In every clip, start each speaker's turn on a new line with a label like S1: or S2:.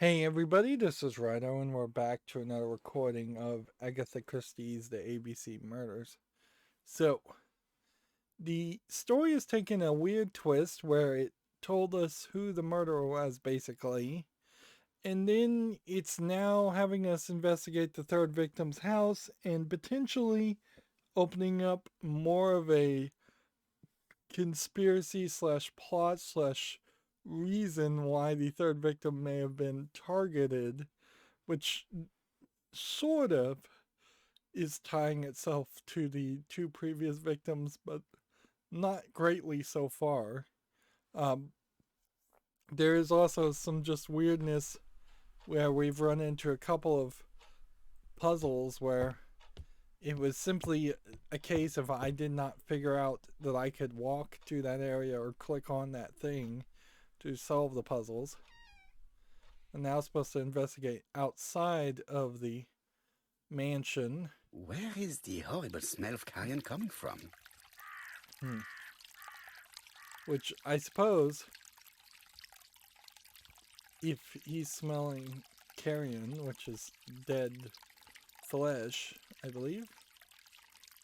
S1: Hey everybody, this is Rydo, and we're back to another recording of Agatha Christie's The ABC Murders. So, the story has taken a weird twist where it told us who the murderer was, basically, and then it's now having us investigate the third victim's house and potentially opening up more of a conspiracy slash plot slash reason why the third victim may have been targeted, which sort of is tying itself to the two previous victims, but not greatly so far. Um, there is also some just weirdness where we've run into a couple of puzzles where it was simply a case of I did not figure out that I could walk to that area or click on that thing to solve the puzzles. And now supposed to investigate outside of the mansion.
S2: Where is the horrible smell of carrion coming from?
S1: Hmm. Which I suppose, if he's smelling carrion, which is dead flesh, I believe,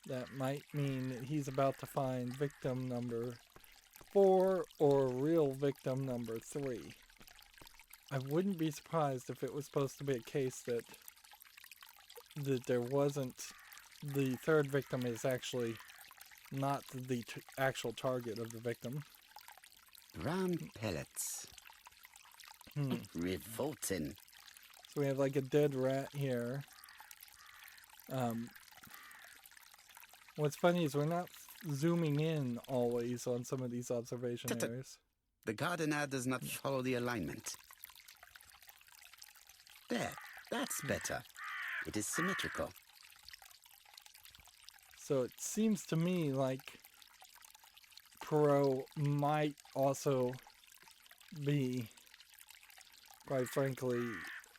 S1: that might mean that he's about to find victim number 4 or real victim number 3. I wouldn't be surprised if it was supposed to be a case that there wasn't, the third victim is actually not the actual target of the victim.
S2: Brown pellets.
S1: Hmm.
S2: Revolting.
S1: So we have like a dead rat here. What's funny is we're not zooming in always on some of these observation areas.
S2: The gardener does not follow the alignment. There, that's better. It is symmetrical.
S1: So it seems to me like Poirot might also be, quite frankly,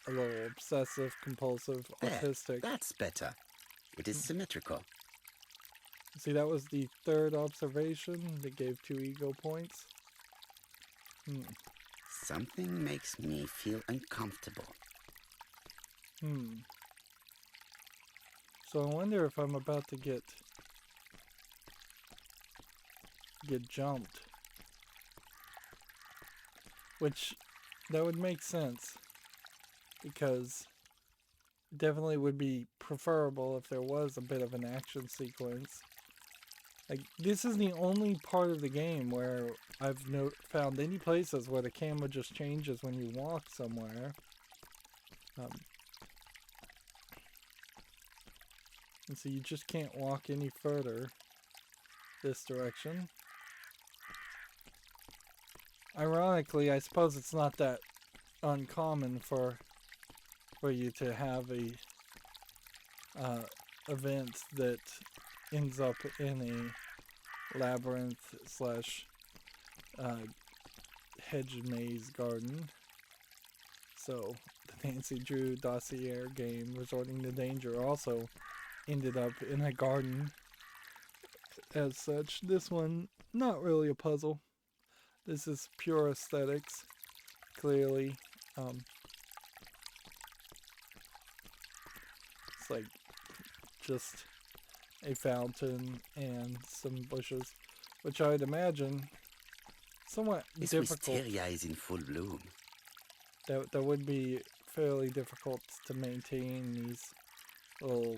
S1: a little obsessive, compulsive,
S2: There,
S1: autistic.
S2: that's better. It is symmetrical.
S1: See, that was the third observation that gave 2 ego points.
S2: Something makes me feel uncomfortable.
S1: So I wonder if I'm about to get jumped. Which, that would make sense. Because it definitely would be preferable if there was a bit of an action sequence. Like, this is the only part of the game where I've found any places where the camera just changes when you walk somewhere. And so you just can't walk any further this direction. Ironically, I suppose it's not that uncommon for you to have a event that ends up in a labyrinth slash hedge maze garden. So the Nancy Drew Dossier game, Resorting to Danger, also ended up in a garden as such. This one, not really a puzzle. This is pure aesthetics, clearly. It's like just a fountain and some bushes, which I'd imagine somewhat
S2: This
S1: difficult.
S2: wisteria is in full bloom.
S1: That would be fairly difficult to maintain these little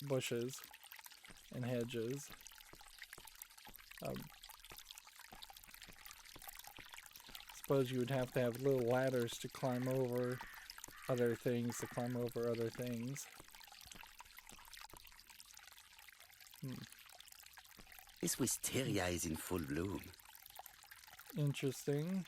S1: bushes and hedges. Suppose you would have to have little ladders to climb over other things,
S2: This wisteria is in full bloom.
S1: Interesting.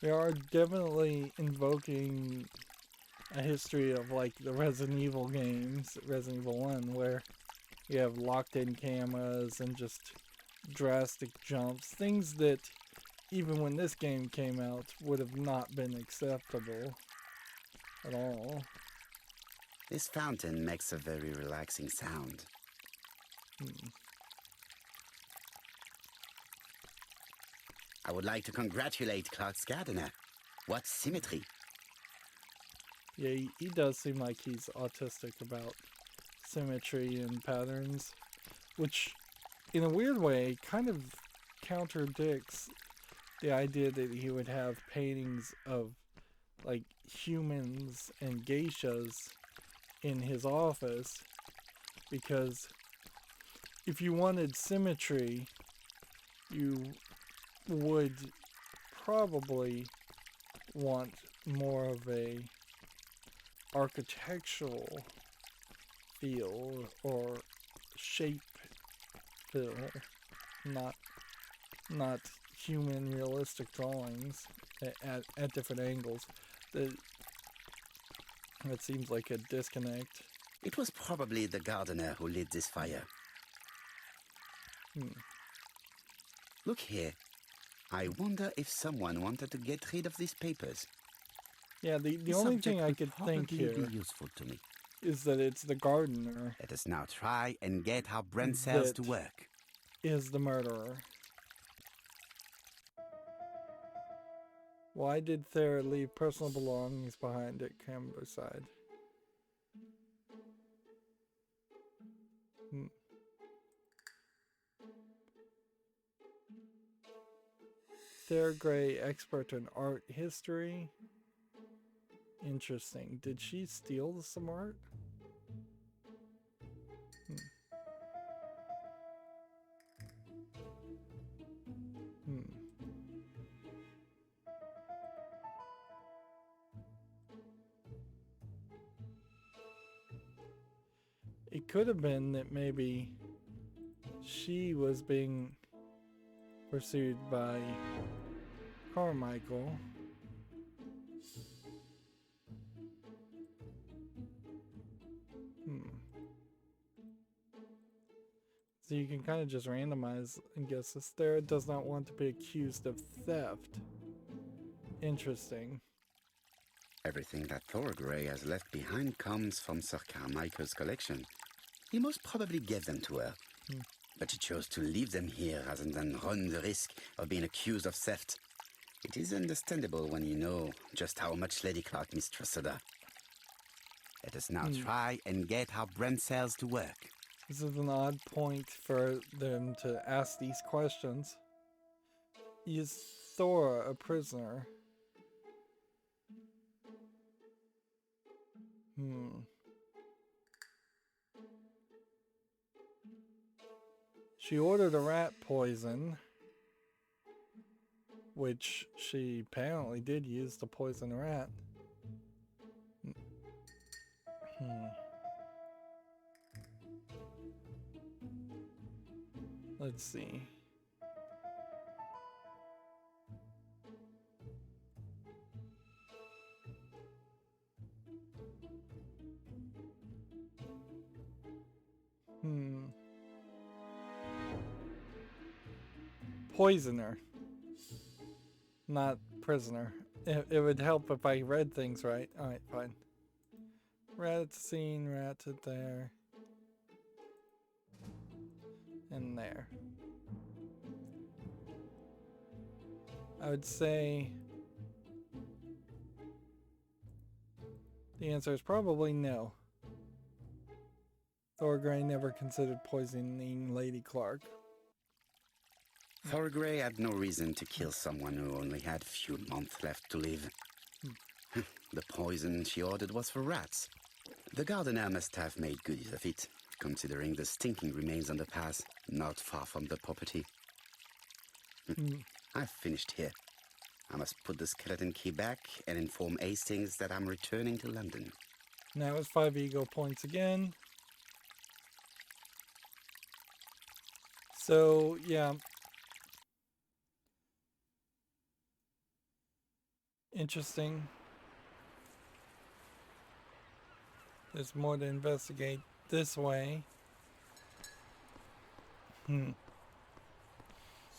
S1: We are definitely invoking a history of like the Resident Evil games, Resident Evil 1, where you have locked in cameras and just drastic jumps, things that even when this game came out would have not been acceptable at all.
S2: This fountain makes a very relaxing sound. I would like to congratulate Clark's gardener. What symmetry!
S1: Yeah, he does seem like he's autistic about symmetry and patterns, which, in a weird way, kind of contradicts the idea that he would have paintings of, like, humans and geishas in his office, because if you wanted symmetry, you would probably want more of a architectural feel or shape feel, not human realistic drawings at different angles. That seems like a disconnect.
S2: It was probably the gardener who lit this fire. Look here. I wonder if someone wanted to get rid of these papers.
S1: Yeah, the only thing I could think here
S2: be useful to me.
S1: is that it's the gardener
S2: Let us now try and get our brain cells to work.
S1: is the murderer. Why did Thera leave personal belongings behind at Camberside? Thera Gray, expert in art history. Interesting. Did she steal some art? It could have been that maybe she was being pursued by Carmichael. So you can kind of just randomize and guess this. Thera does not want to be accused of theft. Interesting.
S2: Everything that Thorgray has left behind comes from Sir Carmichael's collection. He most probably gave them to her. But she chose to leave them here rather than run the risk of being accused of theft. It is understandable when you know just how much Lady Clark mistrusted her. Let us now try and get our brain cells to work.
S1: This is an odd point for them to ask these questions. Is Thora a prisoner? She ordered a rat poison, which she apparently did use to poison a rat. Let's see. Poisoner, not prisoner. It would help if I read things right. Alright, fine. Rat at the scene, rat at there. And there. I would say the answer is probably no. Thorgray never considered poisoning Lady Clark.
S2: Thorgray had no reason to kill someone who only had few months left to live. The poison she ordered was for rats. The gardener must have made good use of it, considering the stinking remains on the path, not far from the property. I've finished here. I must put the skeleton key back and inform Hastings that I'm returning to London.
S1: Now it's 5 ego points again. So, yeah. Interesting. There's more to investigate this way.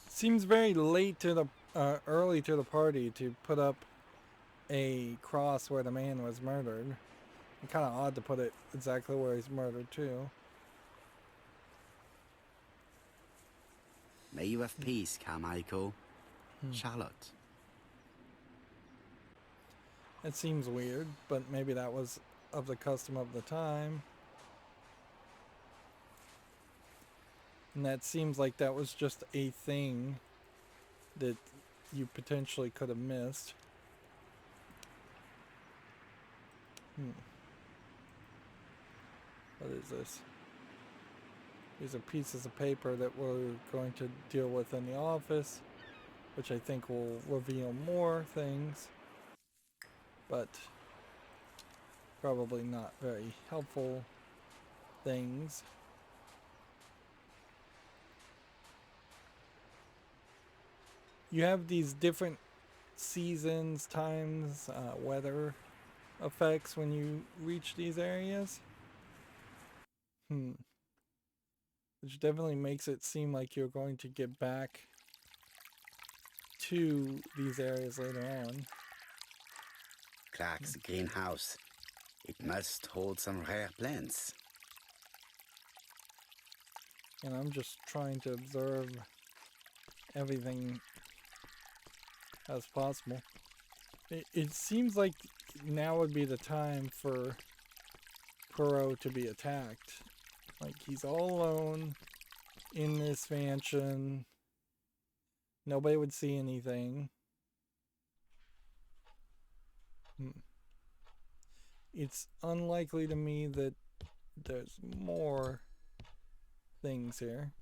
S1: Seems very late to the early to the party to put up a cross where the man was murdered. Kind of odd to put it exactly where he's murdered, too.
S2: May you have peace, Carmichael. Charlotte.
S1: It seems weird, but maybe that was of the custom of the time. And that seems like that was just a thing that you potentially could have missed. What is this? These are pieces of paper that we're going to deal with in the office, which I think will reveal more things, but probably not very helpful things. You have these different seasons, times, weather effects when you reach these areas. Which definitely makes it seem like you're going to get back to these areas later on.
S2: Clark's greenhouse. It must hold some rare plants.
S1: And I'm just trying to observe everything as possible. It seems like now would be the time for Poirot to be attacked. Like, he's all alone in this mansion. Nobody would see anything. It's unlikely to me that there's more things here.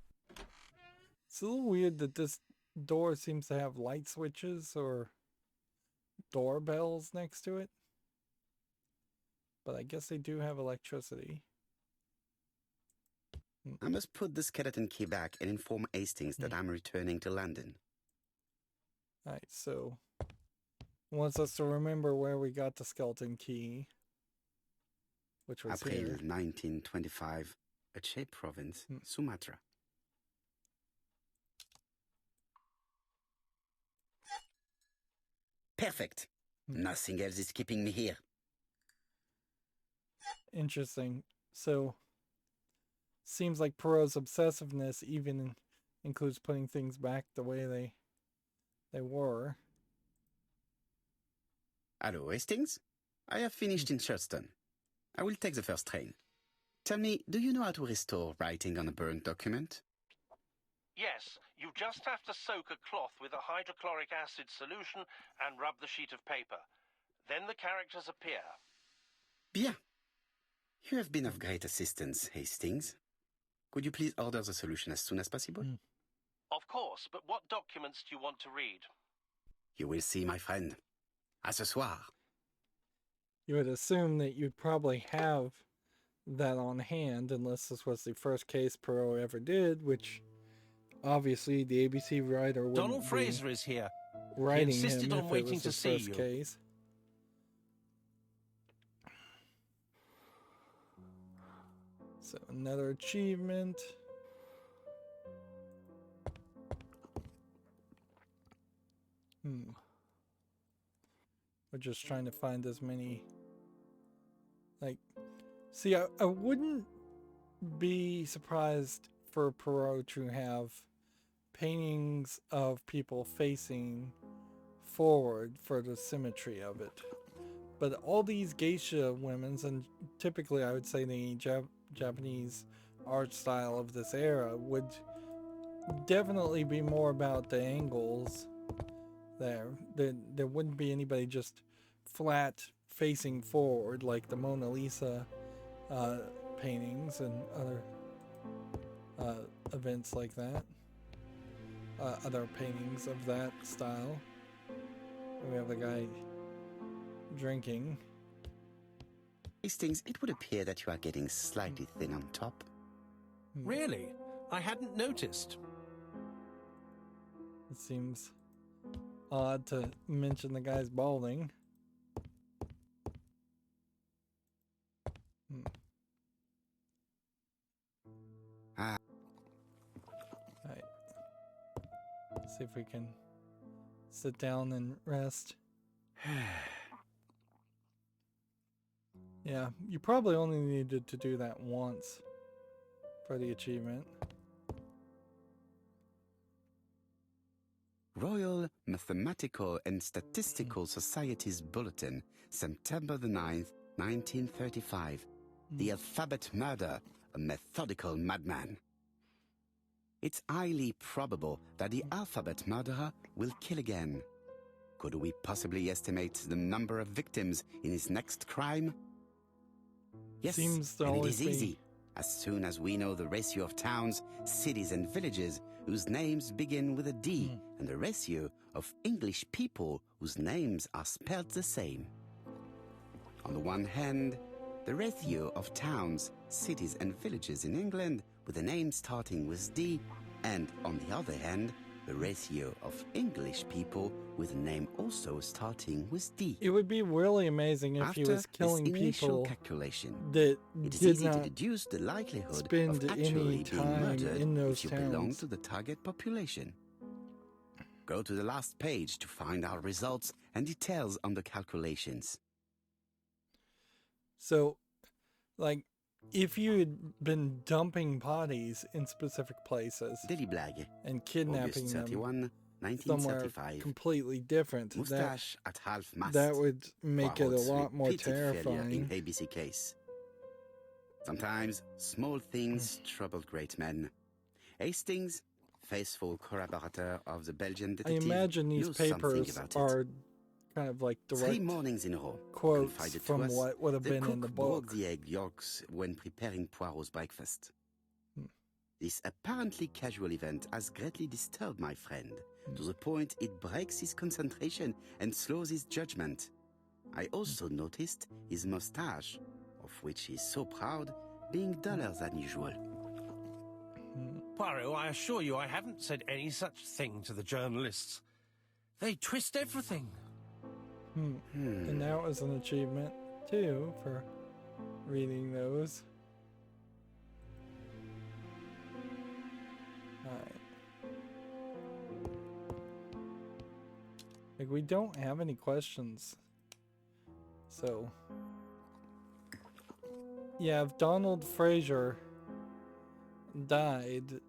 S1: It's a little weird that this door seems to have light switches or doorbells next to it. But I guess they do have electricity.
S2: I must put the skeleton key back and inform Hastings that I'm returning to London.
S1: Alright, so wants us to remember where we got the skeleton key, which was
S2: April
S1: here.
S2: 1925, Aceh Province, Sumatra. Perfect. Nothing else is keeping me here.
S1: Interesting. So, seems like Poirot's obsessiveness even includes putting things back the way they were.
S2: Hello, Hastings. I have finished in Sherstone. I will take the first train. Tell me, do you know how to restore writing on a burnt document?
S3: Yes, you just have to soak a cloth with a hydrochloric acid solution and rub the sheet of paper. Then the characters appear.
S2: Bien. You have been of great assistance, Hastings. Could you please order the solution as soon as possible?
S3: Of course, but what documents do you want to read?
S2: You will see, my friend. À ce soir.
S1: You would assume that you'd probably have that on hand, unless this was the first case Poirot ever did, which obviously the ABC writer wouldn't
S3: Donald Fraser is here.
S1: writing
S3: He insisted
S1: him
S3: on
S1: if
S3: waiting
S1: it was
S3: to
S1: his
S3: see
S1: first
S3: you.
S1: case. So another achievement. We're just trying to find as many. Like, see, I wouldn't be surprised for Poirot to have paintings of people facing forward for the symmetry of it. But all these geisha women's, and typically I would say the Japanese art style of this era, would definitely be more about the angles there. There wouldn't be anybody just flat facing forward like the Mona Lisa paintings and other events like that. Other paintings of that style. We have the guy drinking.
S2: Hastings, it would appear that you are getting slightly thin on top.
S3: Really? I hadn't noticed.
S1: It seems odd to mention the guy's balding. Alright. See if we can sit down and rest. Yeah, you probably only needed to do that once for the achievement.
S2: Royal Mathematical and Statistical Society's Bulletin, September the 9th, 1935. The alphabet murder, a methodical madman. It's highly probable that the alphabet murderer will kill again. Could we possibly estimate the number of victims in his next crime? Yes,
S1: Seems to
S2: and it
S1: always
S2: is
S1: be.
S2: easy. As soon as we know the ratio of towns, cities and villages whose names begin with a D, and the ratio of English people whose names are spelled the same. On the one hand, the ratio of towns, cities and villages in England with a name starting with D, and on the other hand, the ratio of English people with a name also starting with D.
S1: It would be really amazing if he
S2: After
S1: was killing
S2: this initial
S1: people
S2: calculation,
S1: that
S2: it is
S1: did
S2: easy to
S1: not
S2: deduce the likelihood
S1: spend
S2: of
S1: any
S2: actually being
S1: time
S2: murdered
S1: in those
S2: if you belong
S1: towns.
S2: to the target population. Go to the last page to find our results and details on the calculations.
S1: So, like, if you had been dumping bodies in specific places
S2: Daily Blague,
S1: and kidnapping
S2: August
S1: them
S2: 31,
S1: somewhere
S2: 1935.
S1: completely different,
S2: Moustache at half mast.
S1: that would make it a
S2: Poirot's
S1: lot more
S2: repeated failure in
S1: terrifying.
S2: ABC case. Sometimes small things trouble great men. Hastings, faithful collaborator of the Belgian
S1: I
S2: detective,
S1: imagine these
S2: knew something
S1: papers
S2: about it.
S1: are kind of like
S2: 3
S1: direct
S2: mornings in a row,
S1: quotes
S2: confided to
S1: from
S2: us,
S1: what would have
S2: the
S1: been
S2: cook
S1: in the
S2: broke
S1: book.
S2: the egg yolks when preparing Poirot's breakfast.
S1: Hmm.
S2: This apparently casual event has greatly disturbed my friend, to the point it breaks his concentration and slows his judgment. I also noticed his mustache, of which he is so proud, being duller than usual.
S3: Poirot, I assure you I haven't said any such thing to the journalists. They twist everything.
S1: And that was an achievement, too, for reading those. Alright. Like, we don't have any questions. So. Yeah, if Donald Fraser died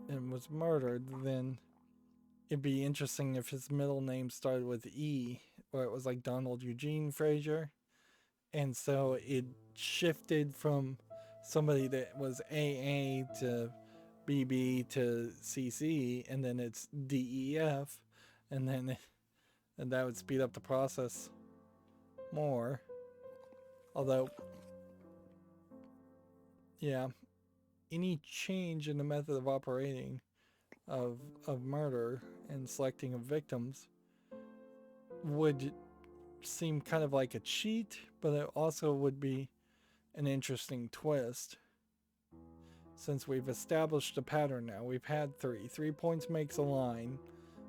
S1: and was murdered, then it'd be interesting if his middle name started with E, where it was like Donald Eugene Fraser. And so it shifted from somebody that was AA to BB to CC, and then it's DEF, and that would speed up the process more. Although, yeah, any change in the method of operating of murder and selecting of victims would seem kind of like a cheat, but it also would be an interesting twist. Since we've established a pattern now, we've had 3 points makes a line.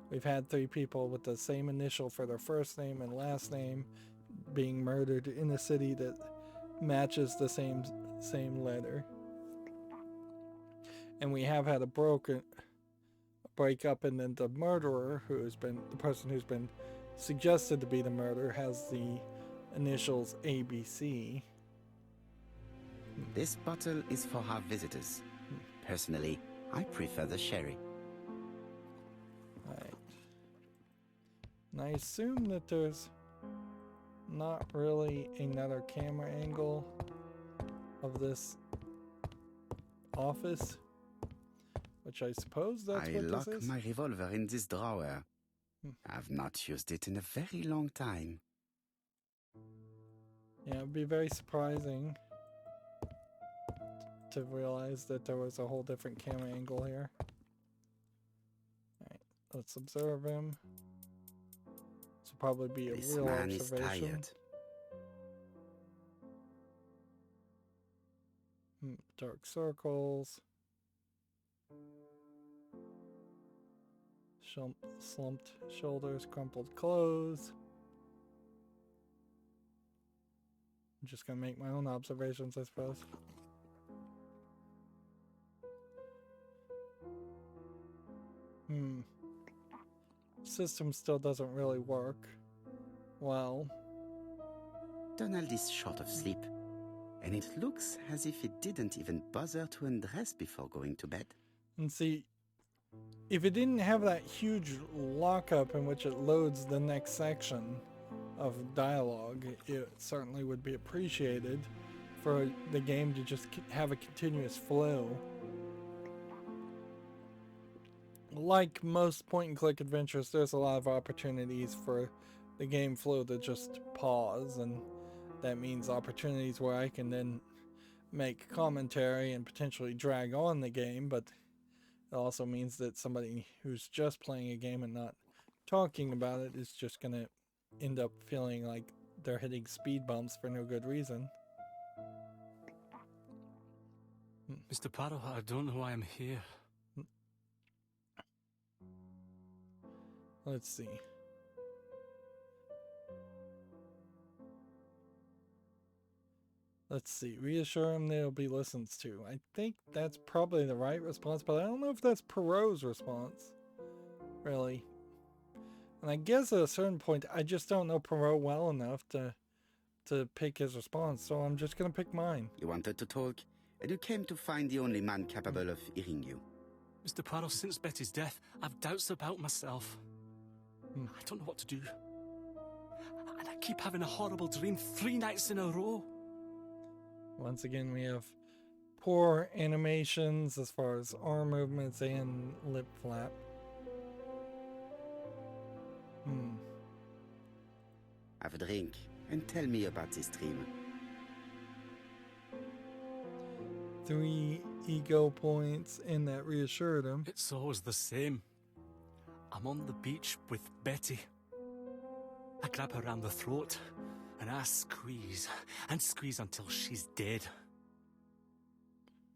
S1: We've had 3 people with the same initial for their first name and last name being murdered in a city that matches the same letter. And we have had a breakup, and then the murderer, the person who's been suggested to be the murderer, has the initials ABC.
S2: This bottle is for our visitors. Personally, I prefer the sherry.
S1: Right. And I assume that there's not really another camera angle of this office, which I suppose that's
S2: I
S1: what
S2: lock
S1: this is.
S2: my revolver in this drawer. I've not used it in a very long time.
S1: Yeah, it'd be very surprising to realize that there was a whole different camera angle here. Alright, let's observe him. This will probably be a
S2: This
S1: real
S2: man is
S1: observation.
S2: tired.
S1: Dark circles. Slumped shoulders, crumpled clothes. I'm just gonna make my own observations, I suppose. System still doesn't really work well.
S2: Donald is short of sleep, and it looks as if it didn't even bother to undress before going to bed.
S1: And see, if it didn't have that huge lockup in which it loads the next section of dialogue, it certainly would be appreciated for the game to just have a continuous flow. Like most point-and-click adventures, there's a lot of opportunities for the game flow to just pause, and that means opportunities where I can then make commentary and potentially drag on the game, but it also means that somebody who's just playing a game and not talking about it is just going to end up feeling like they're hitting speed bumps for no good reason.
S4: Mr. Poirot, I don't know why I'm here.
S1: Let's see. Reassure him they'll be listened to. I think that's probably the right response, but I don't know if that's Poirot's response. Really. And I guess at a certain point, I just don't know Poirot well enough to pick his response, so I'm just going to pick mine.
S2: You wanted to talk, and you came to find the only man capable of hearing you.
S4: Mr. Poirot, since Betty's death, I've doubts about myself. I don't know what to do. And I keep having a horrible dream 3 nights in a row.
S1: Once again, we have poor animations as far as arm movements and lip flap.
S2: Have a drink, and tell me about this dream.
S1: 3 ego points, and that reassured him.
S4: It's always the same. I'm on the beach with Betty. I grab her around the throat, and I squeeze and squeeze until she's dead.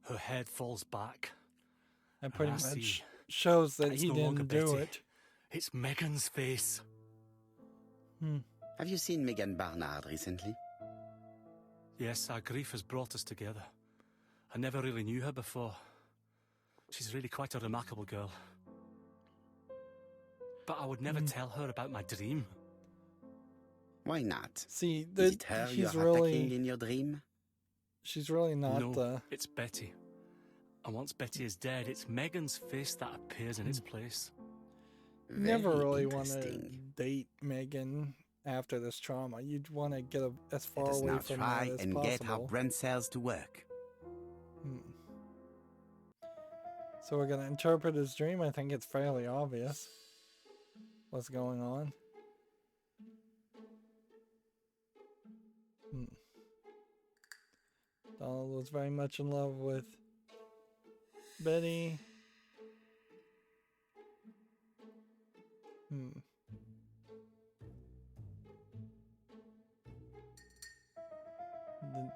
S4: Her head falls back.
S1: That pretty
S4: and I
S1: much
S4: see
S1: shows that
S4: it's
S1: he
S4: no longer
S1: didn't do
S4: Betty.
S1: it.
S4: It's Megan's face.
S2: Have you seen Megan Barnard recently?
S4: Yes, our grief has brought us together. I never really knew her before. She's really quite a remarkable girl. But I would never tell her about my dream.
S2: Why not?
S1: See,
S2: Is it her
S1: he's
S2: you're
S1: really
S2: attacking in your dream?
S1: she's really not
S4: No, it's Betty. And once Betty is dead, it's Megan's face that appears in its place.
S1: never
S2: Very
S1: really want to
S2: interesting.
S1: date Megan after this trauma. You'd want to get as far
S2: Let us
S1: away
S2: now
S1: from
S2: try
S1: that as
S2: and get our
S1: possible.
S2: brain cells to work.
S1: So we're going to interpret his dream. I think it's fairly obvious what's going on. Donald was very much in love with Betty.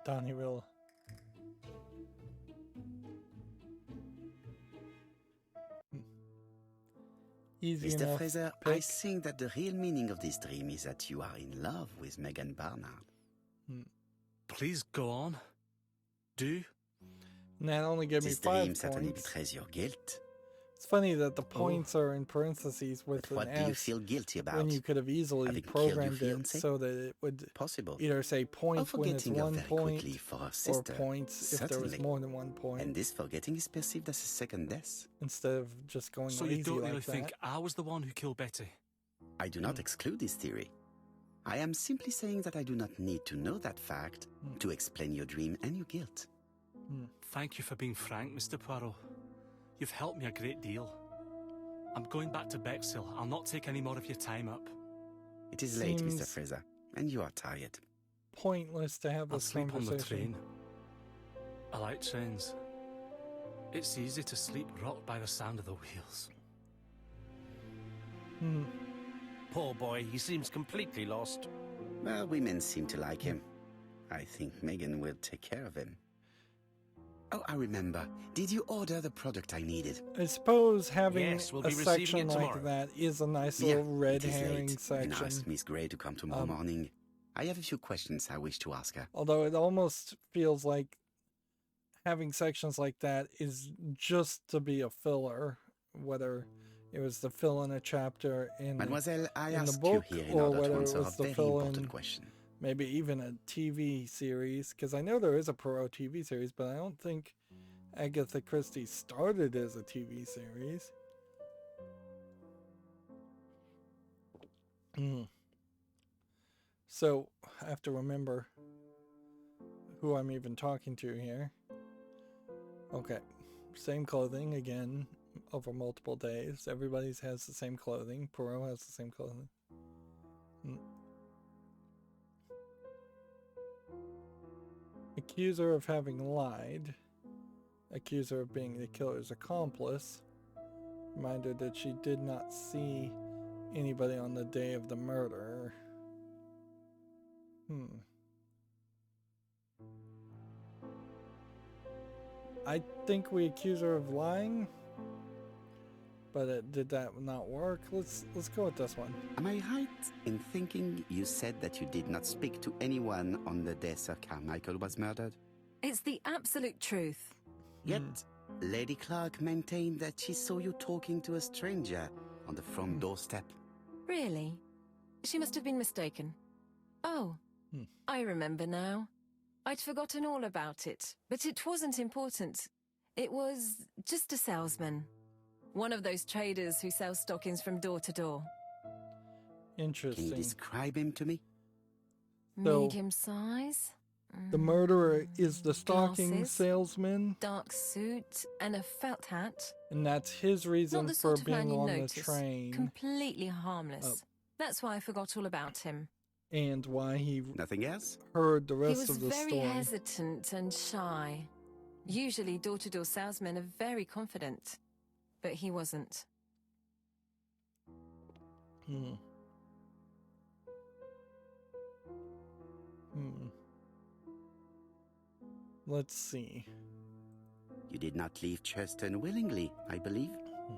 S1: Donnie will. Easy
S2: Mr.
S1: enough
S2: Fraser, I
S1: pick.
S2: think that the real meaning of this dream is that you are in love with Megan Barnard.
S4: Please go on. Do.
S1: And that only gave me
S2: This
S1: 5
S2: dream certainly
S1: points.
S2: betrays your guilt.
S1: It's funny that the points are in parentheses with
S2: But what
S1: an
S2: do you
S1: S
S2: feel guilty about?
S1: when you could have easily
S2: Having killed your
S1: programmed it
S2: fiancé?
S1: so that it would
S2: Possible.
S1: either say
S2: Or
S1: point when it's
S2: forgetting her
S1: 1
S2: very
S1: point
S2: quickly for her
S1: or
S2: sister.
S1: points if there was
S2: Certainly.
S1: more than 1 point
S2: And this forgetting is perceived as a second death.
S1: instead of just going
S4: So
S1: lazy
S4: you don't really
S1: like
S4: think
S1: that.
S4: I was the one who killed Betty?
S2: I do not exclude this theory. I am simply saying that I do not need to know that fact to explain your dream and your guilt.
S4: Thank you for being frank, Mr. Poirot. You've helped me a great deal. I'm going back to Bexhill. I'll not take any more of your time up.
S2: It is late, Mr.
S1: Seems-
S2: Fraser, and you are tired.
S1: Pointless to have
S4: I'll
S1: this
S4: sleep on the
S1: conversation.
S4: train. I like trains. It's easy to sleep rocked by the sound of the wheels.
S3: Poor boy, he seems completely lost.
S2: Well, women seem to like him. I think Megan will take care of him. Oh, I remember. Did you order the product I needed?
S1: I suppose having
S3: Yes, we'll
S1: a
S3: be receiving
S1: section
S3: it
S1: like
S3: tomorrow.
S1: that is a nice
S2: Yeah,
S1: little red
S2: it is
S1: herring
S2: late. And
S1: section.
S2: ask Miss Gray to come tomorrow morning. I have a few questions I wish to ask her.
S1: Although it almost feels like having sections like that is just to be a filler, whether it was to fill in a chapter in
S2: Mademoiselle, I
S1: in the
S2: asked
S1: book
S2: you here in
S1: or
S2: order to
S1: whether it
S2: answer a
S1: was to
S2: very
S1: fill
S2: important
S1: in
S2: question.
S1: Maybe even a TV series, because I know there is a Poirot TV series, but I don't think Agatha Christie started as a TV series. So I have to remember who I'm even talking to here. Okay, same clothing again over multiple days. Everybody's has the same clothing. Poirot has the same clothing. Accuse her of having lied. Accuse her of being the killer's accomplice. Remind her that she did not see anybody on the day of the murder. I think we accuse her of lying, but did that not work? Let's go with this one.
S2: Am I right in thinking you said that you did not speak to anyone on the day Sir Carmichael was murdered?
S5: It's the absolute truth.
S2: Yet, Lady Clark maintained that she saw you talking to a stranger on the front doorstep.
S5: Really? She must have been mistaken. Oh, I remember now. I'd forgotten all about it, but it wasn't important. It was just a salesman. One of those traders who sell stockings from door to door.
S1: Interesting.
S2: Can you describe him to me?
S1: So,
S5: Medium size.
S1: The murderer is the stocking
S5: Glasses,
S1: salesman,
S5: dark suit, and a felt hat.
S1: and that's his
S5: Not
S1: reason
S5: the
S1: for
S5: sort of man
S1: being
S5: you
S1: on the
S5: notice.
S1: train,
S5: Completely harmless. That's why I forgot all about him.
S1: and why he
S2: Nothing else?
S1: heard the
S5: He
S1: rest
S5: was
S1: of the
S5: very
S1: story.
S5: hesitant and shy. Usually door-to-door salesmen are very confident, but he wasn't.
S1: Let's see.
S2: You did not leave Churston willingly, I believe.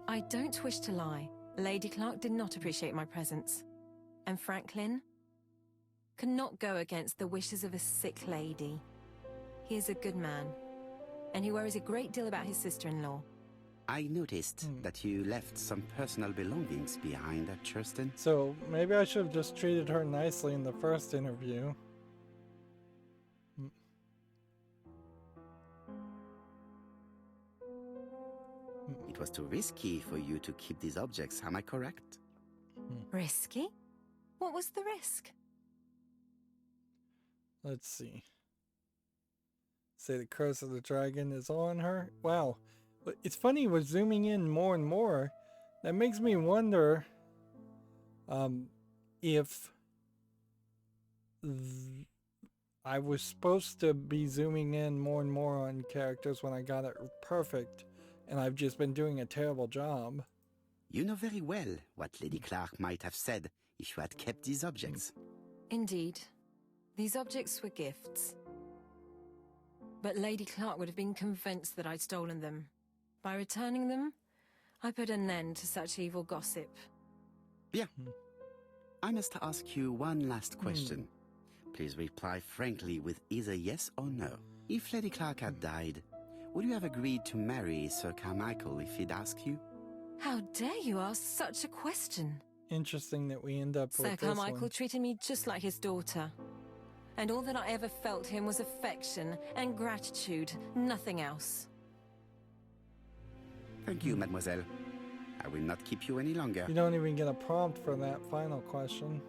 S5: I don't wish to lie. Lady Clark did not appreciate my presence. And Franklin could not go against the wishes of a sick lady. He is a good man, and he worries a great deal about his sister-in-law.
S2: I noticed that you left some personal belongings behind at Churston.
S1: So maybe I should have just treated her nicely in the first interview.
S2: It was too risky for you to keep these objects, am I correct?
S5: Risky? What was the risk?
S1: Let's see. Say the curse of the dragon is on her. Wow. But it's funny, we're zooming in more and more. That makes me wonder if I was supposed to be zooming in more and more on characters when I got it perfect, and I've just been doing a terrible job.
S2: You know very well what Lady Clark might have said if you had kept these objects.
S5: Indeed. These objects were gifts. But Lady Clark would have been convinced that I'd stolen them. By returning them, I put an end to such evil gossip.
S2: Bien. I must ask you one last question. Please reply frankly with either yes or no. If Lady Clark had died, would you have agreed to marry Sir Carmichael if he'd asked you?
S5: How dare you ask such a question?
S1: Interesting that we end up with
S5: Sir
S1: this
S5: Carmichael
S1: one.
S5: treated me just like his daughter. And all that I ever felt him was affection and gratitude, nothing else.
S2: Thank you, mademoiselle. I will not keep you any longer.
S1: You don't even get a prompt for that final question.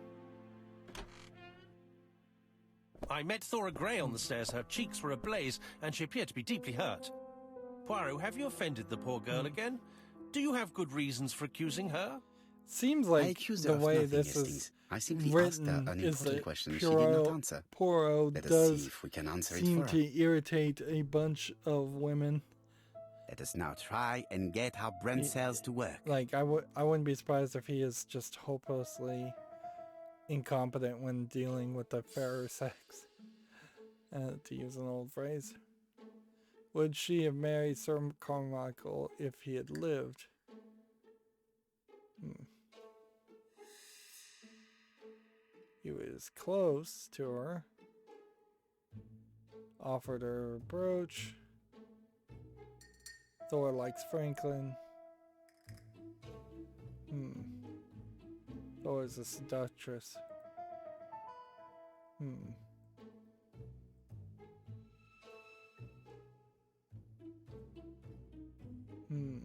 S3: I met Thora Grey on the stairs. Her cheeks were ablaze, and she appeared to be deeply hurt. Poirot, have you offended the poor girl again? Do you have good reasons for accusing her?
S1: Seems
S2: I
S1: like
S2: accuse her
S1: the
S2: of
S1: way
S2: nothing,
S1: this
S2: Hastings.
S1: is
S2: I simply asked her
S1: written
S2: an
S1: is
S2: important
S1: that
S2: question she did not
S1: Poirot,
S2: answer.
S1: Poirot
S2: Let us see
S1: does
S2: if we can answer it
S1: seem
S2: for her.
S1: to irritate a bunch of women.
S2: Let us now try and get our brain cells to work.
S1: Like, I wouldn't be surprised if he is just hopelessly incompetent when dealing with the fairer sex. To use an old phrase. Would she have married Sir Carmichael if he had lived? He was close to her. Offered her a brooch. Thor likes Franklin. Thor is a seductress. Hmm. Hmm.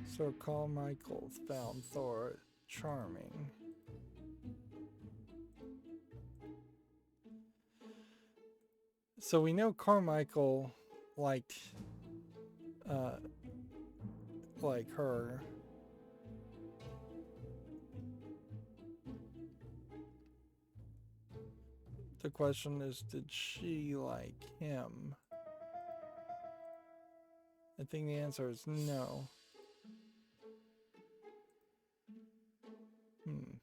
S1: Sir Carmichael found Thor charming. So we know Carmichael liked like her. The question is, did she like him? I think the answer is no. Hmm.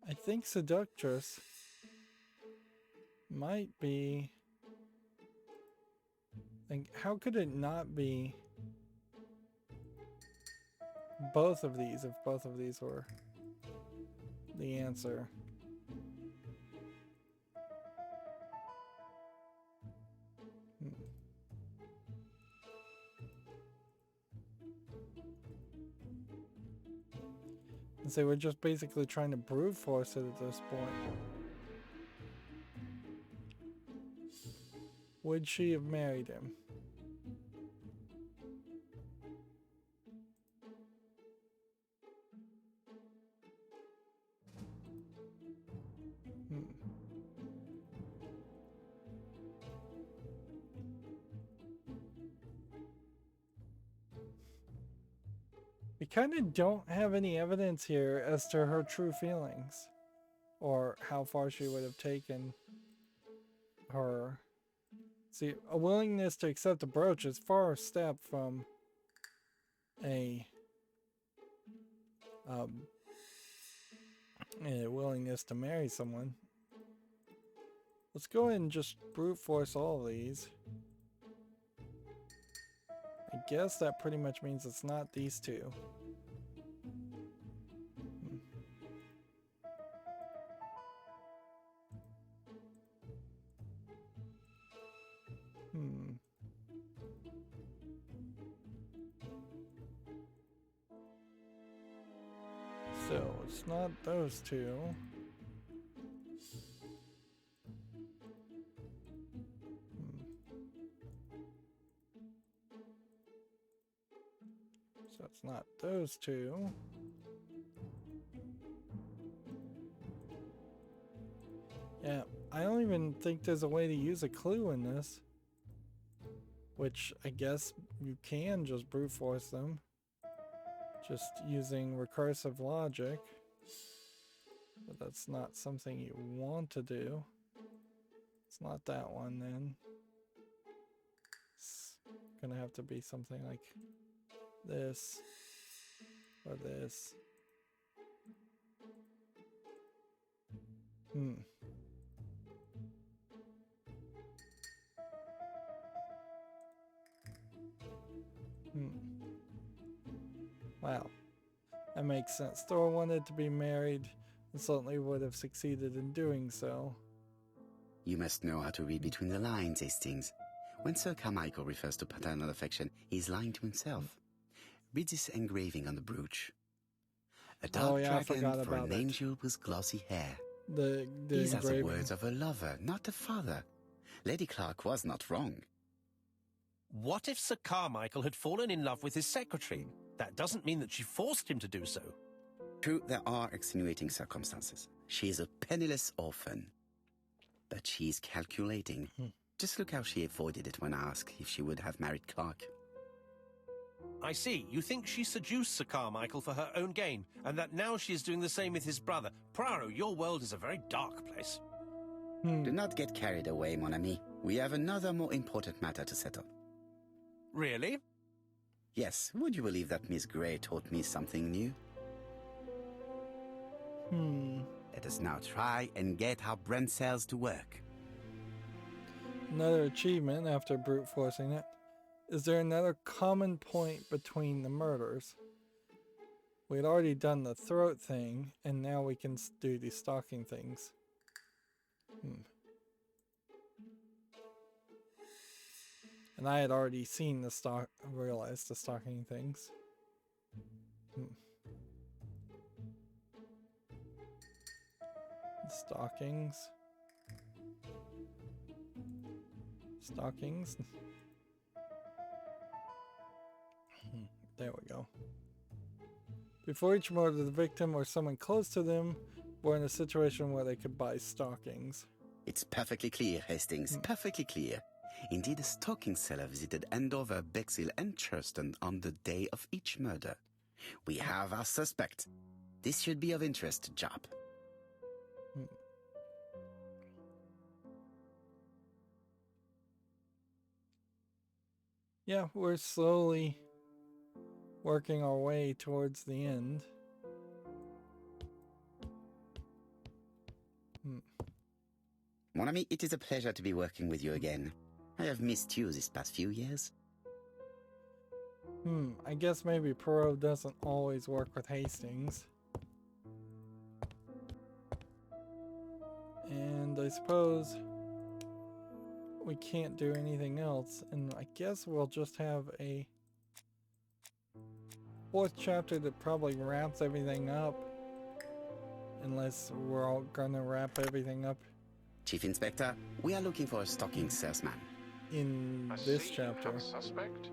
S1: I think seductress might be... Like, how could it not be both of these if both of these were the answer? Hmm. And so we're just basically trying to brute force it at this point. Would she have married him? Hmm. We kind of don't have any evidence here as to her true feelings or how far she would have taken her. See, a willingness to accept a brooch is far a step from a willingness to marry someone. Let's go ahead and just brute force all of these. I guess that pretty much means it's not these two. Hmm. So it's not those two. So it's not those two. Yeah, I don't even think there's a way to use a clue in this. Which I guess you can just brute force them. Just using recursive logic. But that's not something you want to do. It's not that one then. It's gonna have to be something like this. Or this. Hmm. Wow. That makes sense. Thor wanted to be married and certainly would have succeeded in doing so.
S2: You must know how to read between the lines, Hastings. When Sir Carmichael refers to paternal affection, he's lying to himself. Read this engraving on the brooch. A dark dragon for an angel with glossy hair. These are the words of a lover, not a father. Lady Clark was not wrong.
S3: What if Sir Carmichael had fallen in love with his secretary? That doesn't mean that she forced him to do so.
S2: True, there are extenuating circumstances. She is a penniless orphan. But she's calculating. Just look how she avoided it when asked if she would have married Clark.
S3: I see. You think she seduced Sir Carmichael for her own gain, and that now she is doing the same with his brother. Poirot, your world is a very dark place.
S2: Do not get carried away, mon ami. We have another more important matter to settle.
S3: Really?
S2: Yes, would you believe that Miss Grey taught me something new? Let us now try and get our brain cells to work.
S1: Another achievement after brute forcing it. Is there another common point between the murders? We had already done the throat thing, and now we can do the stalking things. And I had already seen the realized the stalking things. Stockings. There we go. Before each murder, the victim or someone close to them were in a situation where they could buy stockings.
S2: It's perfectly clear, Hastings, perfectly clear. Indeed, a stocking seller visited Andover, Bexhill, and Churston on the day of each murder. We have our suspect. This should be of interest to Job.
S1: Yeah, we're slowly working our way towards the end.
S2: Mon ami, it is a pleasure to be working with you again. I have missed you this past few years.
S1: I guess maybe Poirot doesn't always work with Hastings. And I suppose we can't do anything else, and I guess we'll just have a 4th chapter that probably wraps everything up, unless we're all gonna wrap everything up
S2: Chief Inspector, we are looking for a stocking salesman.
S1: in
S6: I
S1: this
S6: see you
S1: chapter.
S6: have a suspect?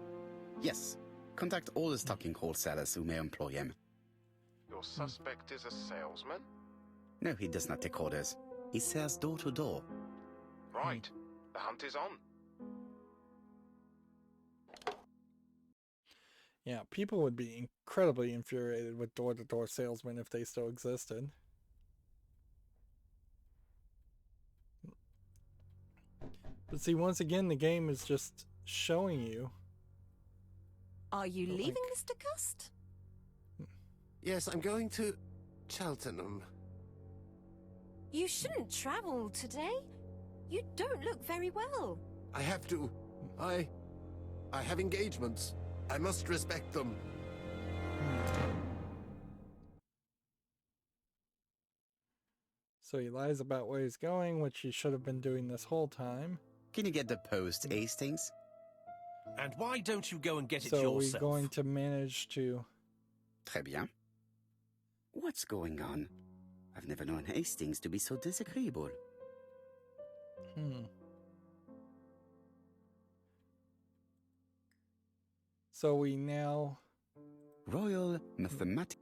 S2: Yes, contact all the stocking wholesalers who may employ him.
S6: Your suspect is a salesman?
S2: No, he does not take orders. He sells door to door.
S6: Right. The hunt is on.
S1: Yeah, people would be incredibly infuriated with door-to-door salesmen if they still existed. But see, once again, the game is just showing you.
S5: Are you
S1: Like-
S5: leaving, Mr. Cust?
S7: Yes, I'm going to Cheltenham.
S5: You shouldn't travel today. You don't look very well.
S7: I have to. I have engagements. I must respect them.
S1: So he lies about where he's going, which he should have been doing this whole time.
S2: Can you get the post, Hastings?
S3: And why don't you go and get it
S1: So we're
S3: yourself?
S1: going to manage to...
S2: Très bien. What's going on? I've never known Hastings to be so disagreeable.
S1: So we now
S2: Royal Mathematics.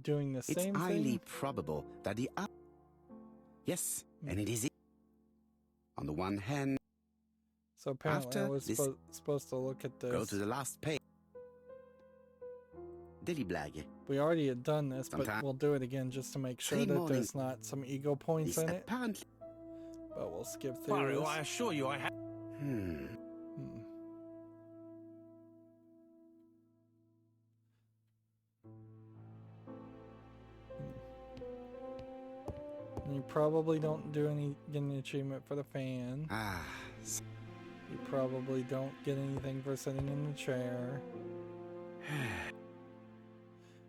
S1: doing the
S2: It's
S1: same
S2: highly
S1: thing.
S2: probable that the... Yes, and it is... On the one hand,
S1: So apparently I
S2: after
S1: was
S2: this-
S1: supposed to look at this.
S2: go to the last page. Daily Blag.
S1: We already had done this, but
S2: Sometime-
S1: we'll do it again just to make sure
S2: Three
S1: that
S2: morning-
S1: there's not some ego points
S2: This
S1: in it.
S2: apparently...
S1: But we'll skip through
S3: Poirot,
S1: this.
S3: I assure you I have...
S1: Hmm. You probably don't get an achievement for the fan.
S2: Ah,
S1: You probably don't get anything for sitting in the chair.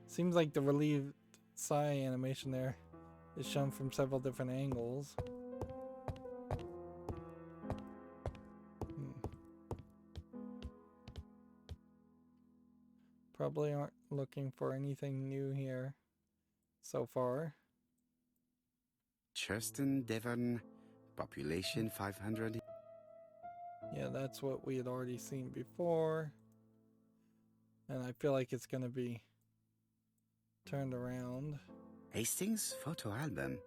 S1: Seems like the relieved sigh animation there is shown from several different angles. Probably aren't looking for anything new here so far.
S2: Churston, Devon, population 500.
S1: Yeah, that's what we had already seen before. And I feel like it's going to be turned around.
S2: Hastings photo album.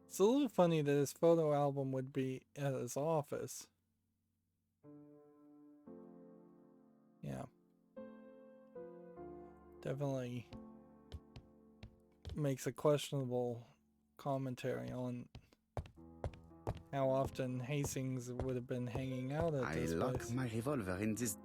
S1: It's a little funny that his photo album would be at his office. Yeah. Definitely makes a questionable commentary on how often Hastings would have been hanging out at
S2: I
S1: this
S2: lock
S1: place.
S2: my revolver in this...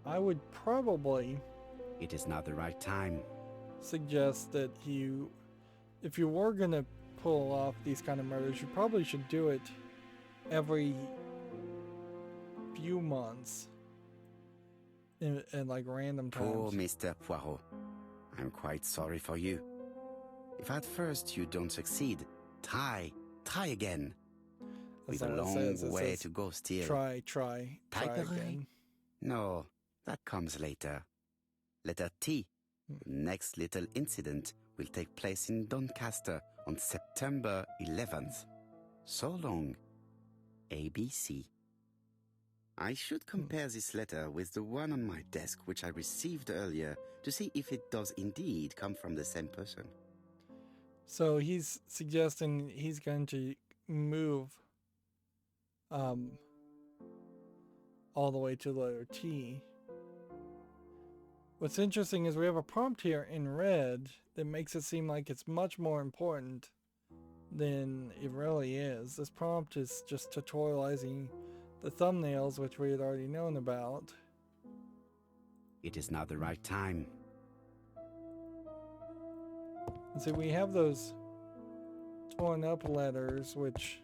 S1: I would probably
S2: It is not the right time.
S1: suggest that if you were going to pull off these kind of murders, you probably should do it every few months in like random times.
S2: Poor Mr. Poirot. I'm quite sorry for you. If at first you don't succeed, try again.
S1: That's
S2: We've a
S1: not what it
S2: long
S1: says. It
S2: way
S1: says,
S2: to go still.
S1: Try
S2: Typeray?
S1: again.
S2: No, that comes later. Letter T. The next little incident will take place in Doncaster on September 11th. So long. ABC. I should compare this letter with the one on my desk which I received earlier to see if it does indeed come from the same person.
S1: So he's suggesting he's going to move all the way to the letter T. What's interesting is we have a prompt here in red that makes it seem like it's much more important than it really is. This prompt is just tutorializing the thumbnails, which we had already known about.
S2: It is not the right time.
S1: And see, we have those torn up letters, which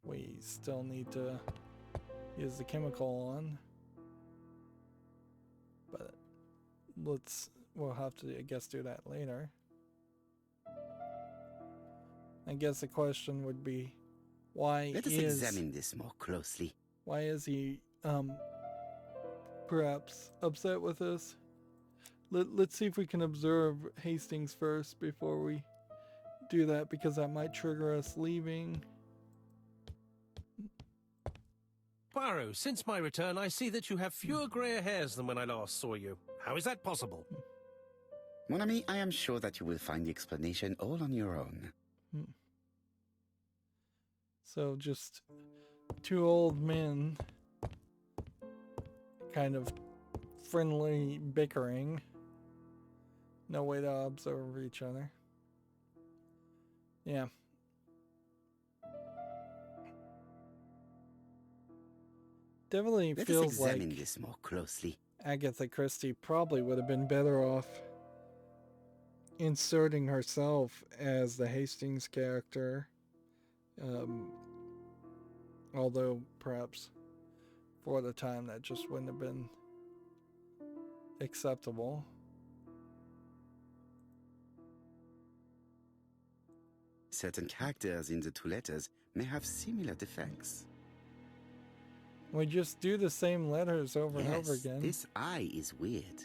S1: we still need to use the chemical on. But we'll have to, I guess, do that later. I guess the question would be,
S2: Let us examine this more closely.
S1: why is he perhaps upset with us? Let's see if we can observe Hastings first before we do that, because that might trigger us leaving.
S3: Poirot, since my return, I see that you have fewer grey hairs than when I last saw you. How is that possible?
S2: Mon ami, I am sure that you will find the explanation all on your own.
S1: So just two old men kind of friendly bickering. No way to observe each other. Yeah. Definitely
S2: Let us
S1: feels
S2: examine
S1: like
S2: this more closely.
S1: Agatha Christie probably would have been better off inserting herself as the Hastings character. Although perhaps for the time that just wouldn't have been acceptable.
S2: Certain characters in the two letters may have similar defects.
S1: We just do the same letters over and over again.
S2: This I is weird.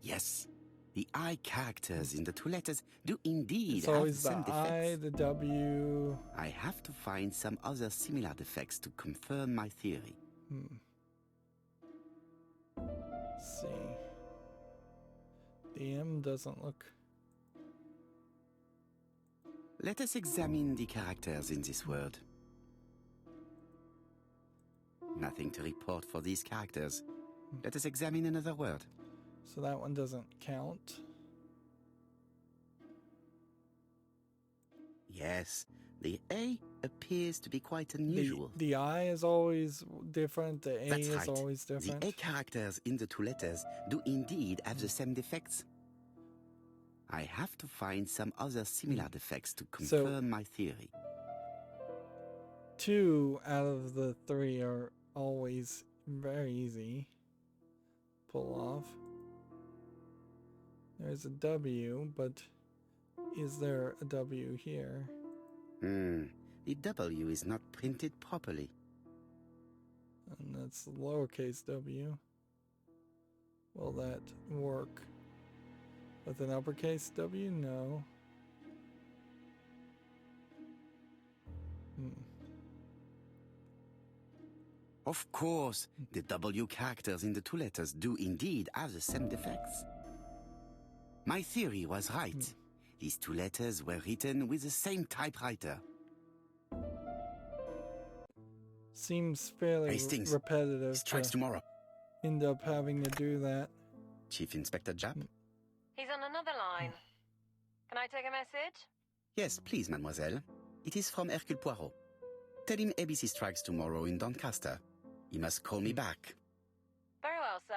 S2: Yes, the I characters in the two letters do indeed
S1: It's
S2: have the
S1: always the
S2: same
S1: I,
S2: defects.
S1: the W.
S2: I have to find some other similar defects to confirm my theory.
S1: Let's see. The M doesn't look...
S2: Let us examine the characters in this word. Nothing to report for these characters. Let us examine another word.
S1: So that one doesn't count.
S2: Yes, the A appears to be quite unusual.
S1: The I is always different. The A
S2: That's
S1: is
S2: right.
S1: always different.
S2: The A characters in the two letters do indeed have the same defects. I have to find some other similar defects to confirm my theory.
S1: 2 out of the 3 are always very easy. Pull off. There's a W, but is there a W here?
S2: The W is not printed properly.
S1: And that's the lowercase w. Will that work with an uppercase W? No.
S2: Of course, the W characters in the two letters do indeed have the same defects. My theory was right. These two letters were written with the same typewriter.
S1: Seems fairly
S2: Hastings,
S1: repetitive
S2: strikes
S1: to
S2: tomorrow.
S1: end up having to do that.
S2: Chief Inspector Japp?
S5: He's on another line. Can I take a message?
S2: Yes, please, mademoiselle. It is from Hercule Poirot. Tell him ABC strikes tomorrow in Doncaster. He must call me back.
S5: Very well, sir.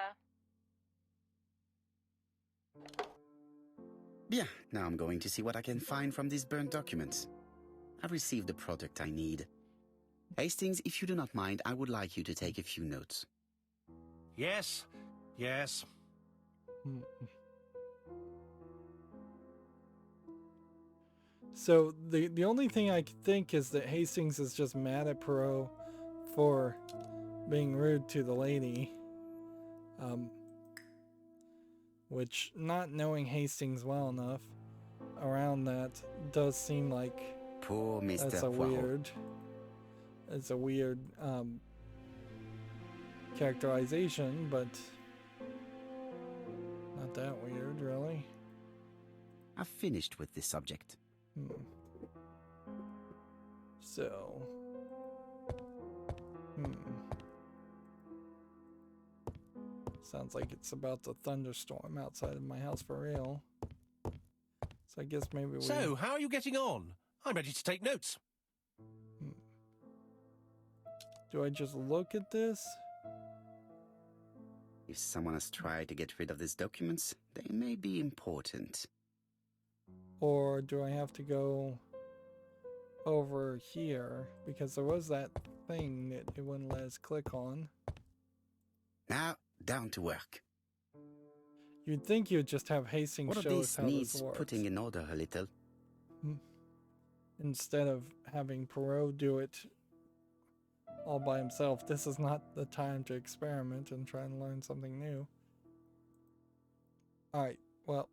S2: Bien, now I'm going to see what I can find from these burnt documents. I've received the product I need. Hastings, if you do not mind, I would like you to take a few notes.
S3: Yes, yes.
S1: So the only thing I could think is that Hastings is just mad at Poirot for being rude to the lady. Which, not knowing Hastings well enough around that, does seem like
S2: Poor Mr.
S1: that's a
S2: Poirot.
S1: weird characterization, but not that weird, really.
S2: I've finished with this subject.
S1: So, sounds like it's about to thunderstorm outside of my house for real. So I guess maybe we...
S3: So, how are you getting on? I'm ready to take notes.
S1: Do I just look at this?
S2: If someone has tried to get rid of these documents, they may be important.
S1: Or do I have to go over here? Because there was that thing that it wouldn't let us click on.
S2: Now, down to work.
S1: You'd think you'd just have Hastings
S2: One of
S1: show us
S2: these
S1: how
S2: needs
S1: this works.
S2: putting in order a little.
S1: Instead of having Poirot do it all by himself. This is not the time to experiment and try and learn something new. Alright, well.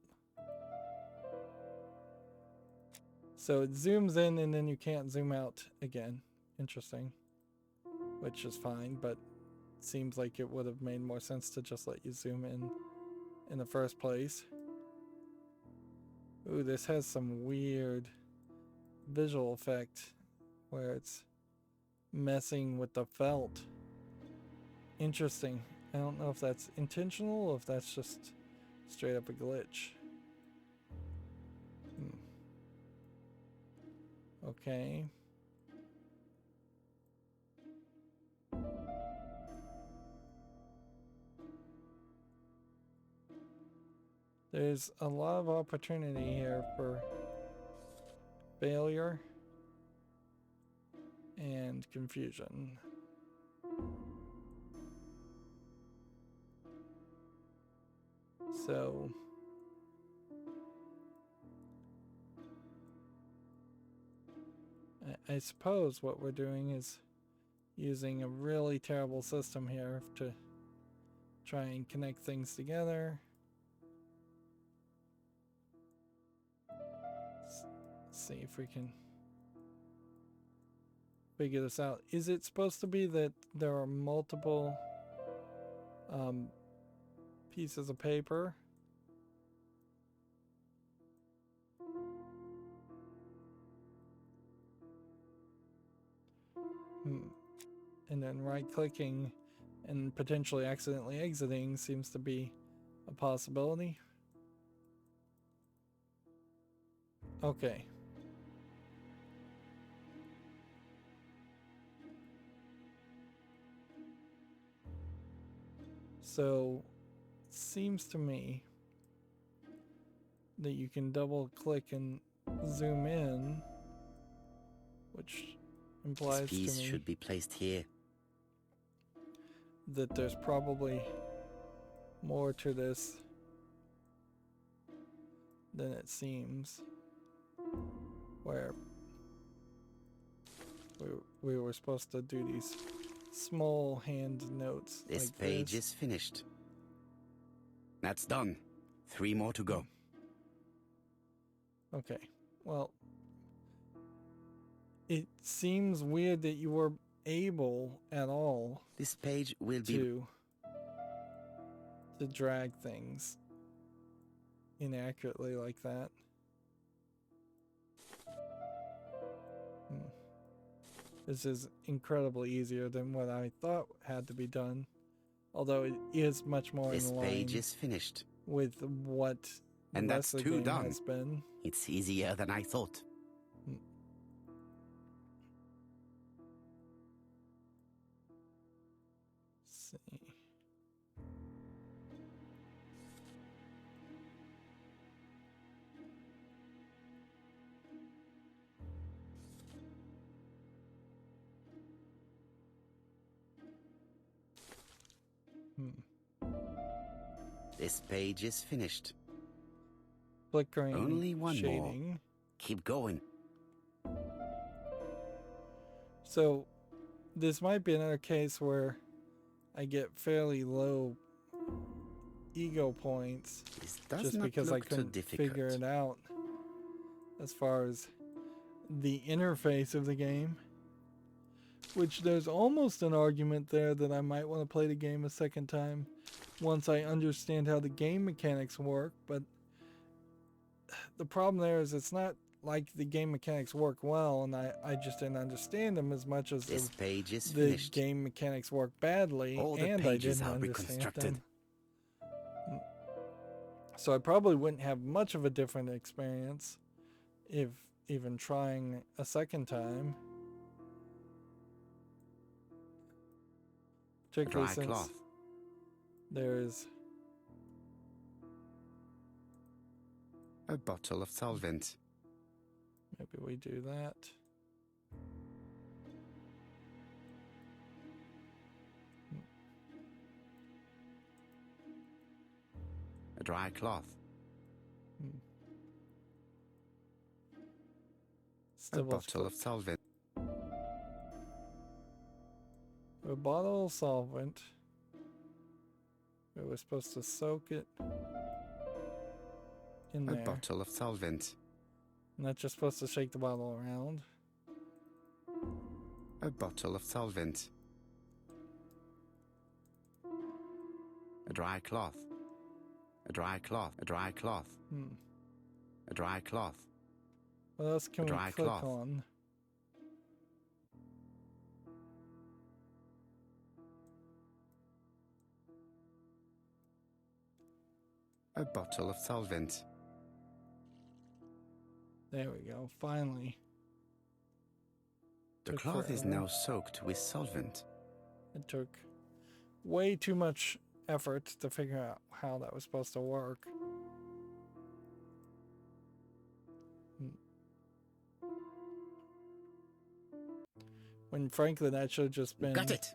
S1: So it zooms in and then you can't zoom out again. Interesting. Which is fine, but seems like it would have made more sense to just let you zoom in the first place. Ooh, this has some weird visual effect where it's messing with the felt. Interesting. I don't know if that's intentional or if that's just straight up a glitch. Okay. There's a lot of opportunity here for failure and confusion. So I suppose what we're doing is using a really terrible system here to try and connect things together. Let's see if we can figure this out. Is it supposed to be that there are multiple pieces of paper? And then right-clicking and potentially accidentally exiting seems to be a possibility. Okay. So, seems to me that you can double-click and zoom in, which implies
S2: This
S1: to
S2: piece
S1: me
S2: should be placed here.
S1: that there's probably more to this than it seems, where we were supposed to do these small hand notes.
S2: This
S1: like
S2: page
S1: this.
S2: is finished. That's done. 3 more to go.
S1: Okay, well, it seems weird that you were able at all
S2: This page will be...
S1: to drag things inaccurately like that. This is incredibly easier than what I thought had to be done, although it is much more
S2: This
S1: in line
S2: page is finished.
S1: with what the
S2: And
S1: rest
S2: that's
S1: of the
S2: 2
S1: game
S2: done.
S1: has been.
S2: It's easier than I thought.
S1: See.
S2: This page is finished.
S1: Flickering
S2: Only one
S1: shading.
S2: more. Keep going.
S1: So, this might be another case where I get fairly low ego points
S2: This does
S1: just
S2: not
S1: because I
S2: look too
S1: couldn't
S2: difficult.
S1: figure it out as far as the interface of the game. Which there's almost an argument there that I might want to play the game a second time once I understand how the game mechanics work, but the problem there is it's not like the game mechanics work well, and I just didn't understand them as much as
S2: This page is
S1: the
S2: finished.
S1: game mechanics work badly,
S2: All the
S1: and I
S2: pages
S1: didn't
S2: are
S1: understand
S2: reconstructed.
S1: them. So I probably wouldn't have much of a different experience if even trying a second time. Particularly
S2: Dry
S1: since
S2: cloth.
S1: there's
S2: A bottle of solvent.
S1: maybe we do that.
S2: A dry cloth.
S1: Still
S2: A bottle of solvent.
S1: a bottle of solvent. We were supposed to soak it in
S2: A
S1: there.
S2: bottle of solvent.
S1: Not just supposed to shake the bottle around.
S2: A bottle of solvent. A dry cloth. A dry cloth. A dry cloth. A dry cloth.
S1: What else can we
S2: dry
S1: click
S2: cloth.
S1: on?
S2: A bottle of solvent.
S1: There we go. Finally.
S2: The
S1: Took
S2: cloth is
S1: forever.
S2: now soaked with solvent.
S1: It took way too much effort to figure out how that was supposed to work. When frankly that should have just been
S2: Got it.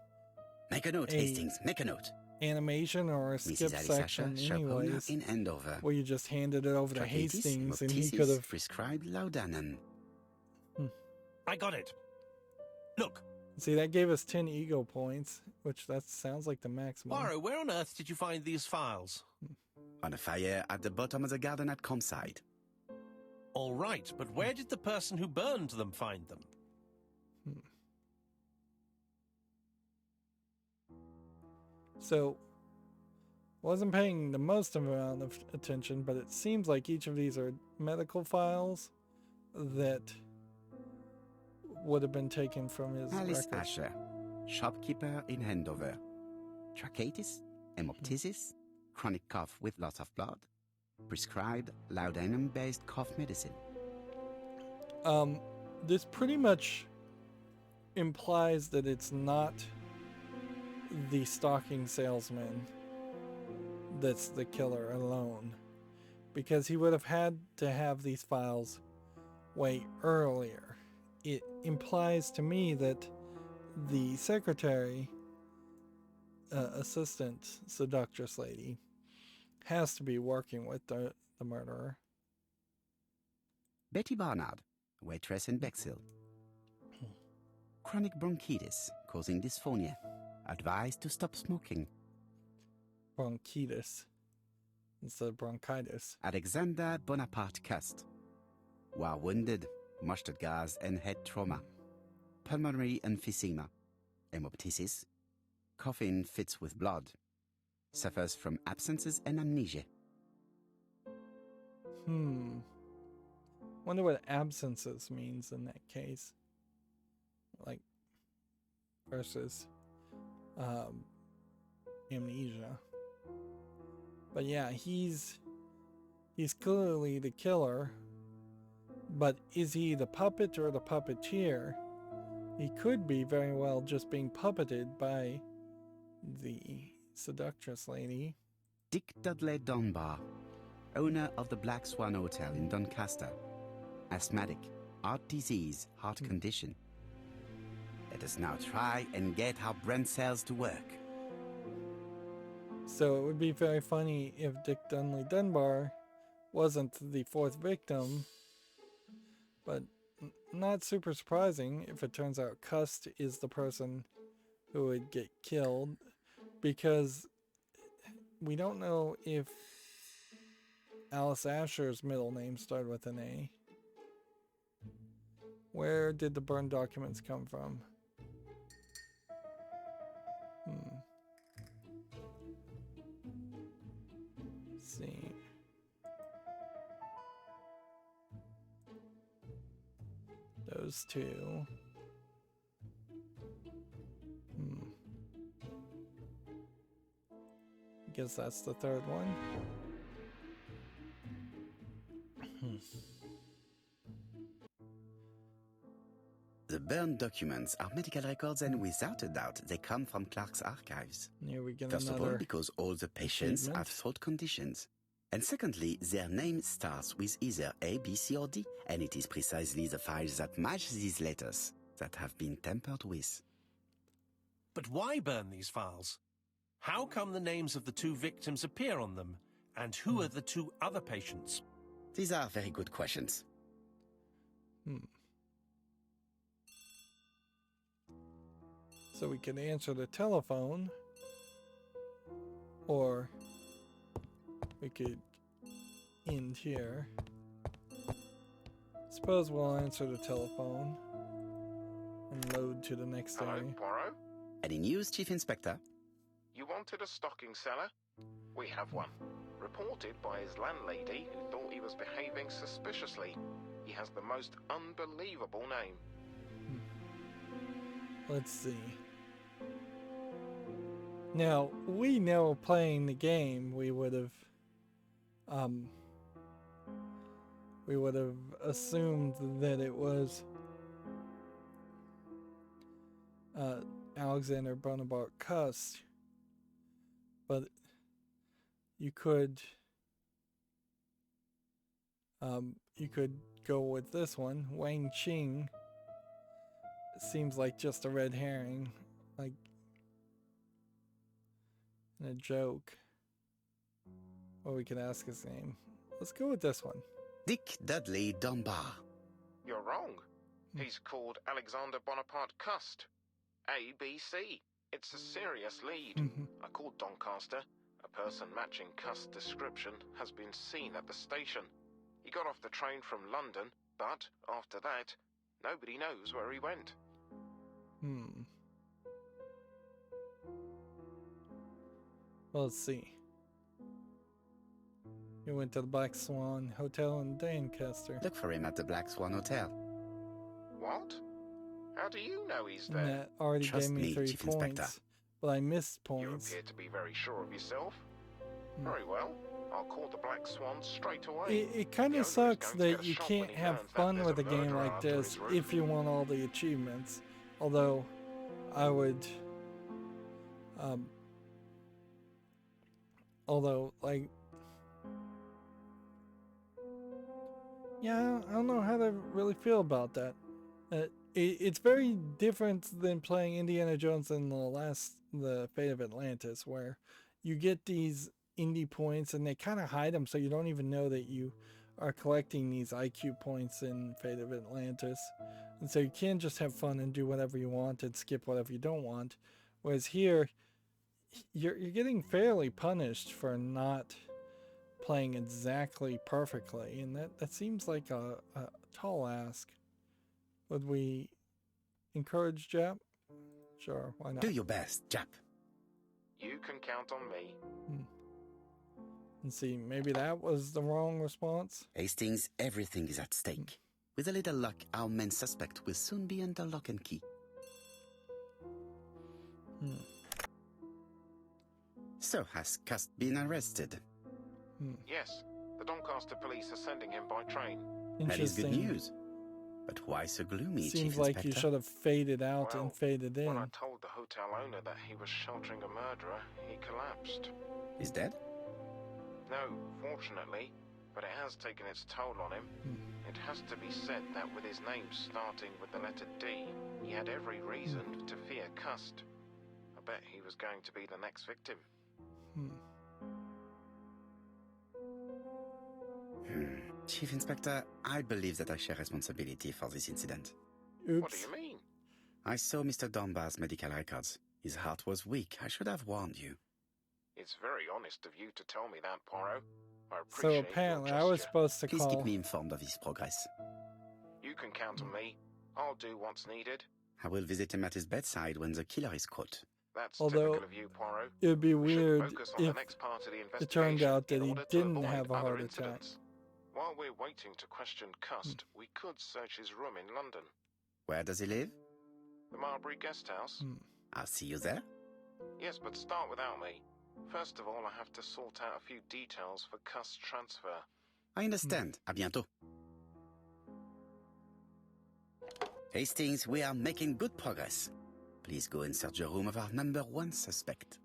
S2: Make a note,
S1: a-
S2: Hastings. Make a note.
S1: animation or a skip
S2: Mrs.
S1: section
S2: Alisasha,
S1: anyways,
S2: in Andover.
S1: where you just handed it over to
S2: Tracheitis,
S1: Hastings and he
S2: hemoptysis,
S1: could have...
S2: prescribed laudanum.
S3: I got it. Look,
S1: See, that gave us 10 ego points, which that sounds like the maximum.
S3: Poirot, where on earth did you find these files?
S2: On a fire at the bottom of the garden at campsite.
S3: All right, but where did the person who burned them find them?
S1: So, wasn't paying the most amount of attention, but it seems like each of these are medical files that would have been taken from his
S2: Alice
S1: records.
S2: Asher, shopkeeper in Andover. Tracheitis, hemoptysis, chronic cough with lots of blood. Prescribed laudanum-based cough medicine.
S1: This pretty much implies that it's not the stocking salesman that's the killer alone, because he would have had to have these files way earlier. It implies to me that the secretary, assistant seductress lady, has to be working with the murderer.
S2: Betty Barnard, waitress in Bexhill. Chronic bronchitis causing dysphonia. Advised to stop smoking.
S1: Bronchitis instead of bronchitis.
S2: Alexander Bonaparte Cust. While wounded, mustard gas and head trauma. Pulmonary emphysema. Hemoptysis. Coughing fits with blood. Suffers from absences and amnesia.
S1: Wonder what absences means in that case. Like, versus amnesia. But yeah, he's clearly the killer. But is he the puppet or the puppeteer? He could be very well just being puppeted by the seductress lady.
S2: Dick Dudley Dunbar, owner of the Black Swan Hotel in Doncaster. Asthmatic, heart disease, heart condition. Let us now try and get our brain cells to work.
S1: So it would be very funny if Dick Dunley Dunbar wasn't the fourth victim, but not super surprising if it turns out Cust is the person who would get killed, because we don't know if Alice Asher's middle name started with an A. Where did the burn documents come from? Let's see. Those two. I guess that's the third one.
S2: The burned documents are medical records, and without a doubt, they come from Clark's archives.
S1: Here we get
S2: First of all,
S1: another
S2: because all the patients
S1: treatment.
S2: have throat conditions. And secondly, their name starts with either A, B, C, or D, and it is precisely the files that match these letters that have been tampered with.
S3: But why burn these files? How come the names of the two victims appear on them? And who are the two other patients?
S2: These are very good questions.
S1: So we can answer the telephone, or we could end here. Suppose we'll answer the telephone and load to the next
S6: Hello,
S1: area.
S6: Poirot?
S2: Any news, Chief Inspector?
S6: You wanted a stocking seller? We have one. Reported by his landlady, who thought he was behaving suspiciously. He has the most unbelievable name.
S1: Let's see. Now, we know playing the game we would have assumed that it was Alexander Bonaparte Cust, but you could go with this one, Wang Qing. Seems like just a red herring, like a joke. Or we could ask his name. Let's go with this one.
S2: Dick Dudley Dunbar.
S6: You're wrong. He's called Alexander Bonaparte Cust. ABC. It's a serious lead. I called Doncaster. A person matching Cust's description has been seen at the station. He got off the train from London, but after that, nobody knows where he went.
S1: Well, let's see. He went to the Black Swan Hotel in Doncaster.
S2: Look for him at the Black Swan Hotel.
S6: What? How do you know he's
S1: And
S6: there?
S1: that already
S2: Trust
S1: gave me
S2: me,
S1: 3
S2: Chief
S1: points.
S2: Inspector.
S1: But I missed
S6: You
S1: points.
S6: appear to be very sure of yourself. Very well. I'll call the Black Swan straight away.
S1: It kind
S6: The
S1: of
S6: owner is
S1: sucks
S6: going to
S1: that
S6: get a
S1: you
S6: shock when
S1: can't
S6: he
S1: have
S6: learns that
S1: fun
S6: there's
S1: with a game
S6: murderer
S1: like
S6: under
S1: this
S6: his roof.
S1: if you want all the achievements. Although, I would... like... Yeah, I don't know how to really feel about that. It's very different than playing Indiana Jones in the Fate of Atlantis, where you get these indie points and they kind of hide them, so you don't even know that you are collecting these IQ points in Fate of Atlantis. And so you can just have fun and do whatever you want and skip whatever you don't want. Whereas here, you're getting fairly punished for not playing exactly perfectly, and that seems like a tall ask. Would we encourage Jap? Sure, why not?
S2: Do your best, Jap.
S6: You can count on me.
S1: And see, maybe that was the wrong response.
S2: Hastings, everything is at stake. With a little luck, our main suspect will soon be under lock and key. So, has Cust been arrested?
S6: Yes, the Doncaster police are sending him by train.
S2: That is good
S1: Interesting.
S2: news. But why so gloomy,
S1: Seems
S2: Chief
S1: like
S2: Inspector?
S1: you should have faded out
S6: Well,
S1: and faded in.
S6: When I told the hotel owner that he was sheltering a murderer, he collapsed.
S2: He's dead?
S6: No, fortunately, but it has taken its toll on him. It has to be said that with his name starting with the letter D, he had every reason to fear Cust. I bet he was going to be the next victim.
S2: Chief Inspector, I believe that I share responsibility for this incident.
S1: Oops.
S6: What do you mean?
S2: I saw Mr. Dunbar's medical records. His heart was weak. I should have warned you.
S6: It's very honest of you to tell me that, Poirot. I
S1: So
S6: appreciate
S1: apparently
S6: your
S1: I was
S6: gesture.
S1: supposed to
S2: Please
S1: call...
S2: keep me informed of his progress.
S6: You can count on me. I'll do what's needed.
S2: I will visit him at his bedside when the killer is caught.
S6: That's
S1: Although,
S6: typical of you, Poirot.
S1: it would be
S6: We should
S1: weird
S6: focus on the
S1: if
S6: next part of the
S1: it turned out that
S6: investigation in
S1: he
S6: order to
S1: didn't
S6: avoid
S1: have a
S6: other
S1: heart attack.
S6: incidents. While we're waiting to question Cust, we could search his room in London.
S2: Where does he live?
S6: The Marbury Guest House?
S2: I'll see you there.
S6: Yes, but start without me. First of all, I have to sort out a few details for Cust's transfer.
S2: I understand. À bientôt. Hastings, we are making good progress. Please go and search the room of our #1 suspect.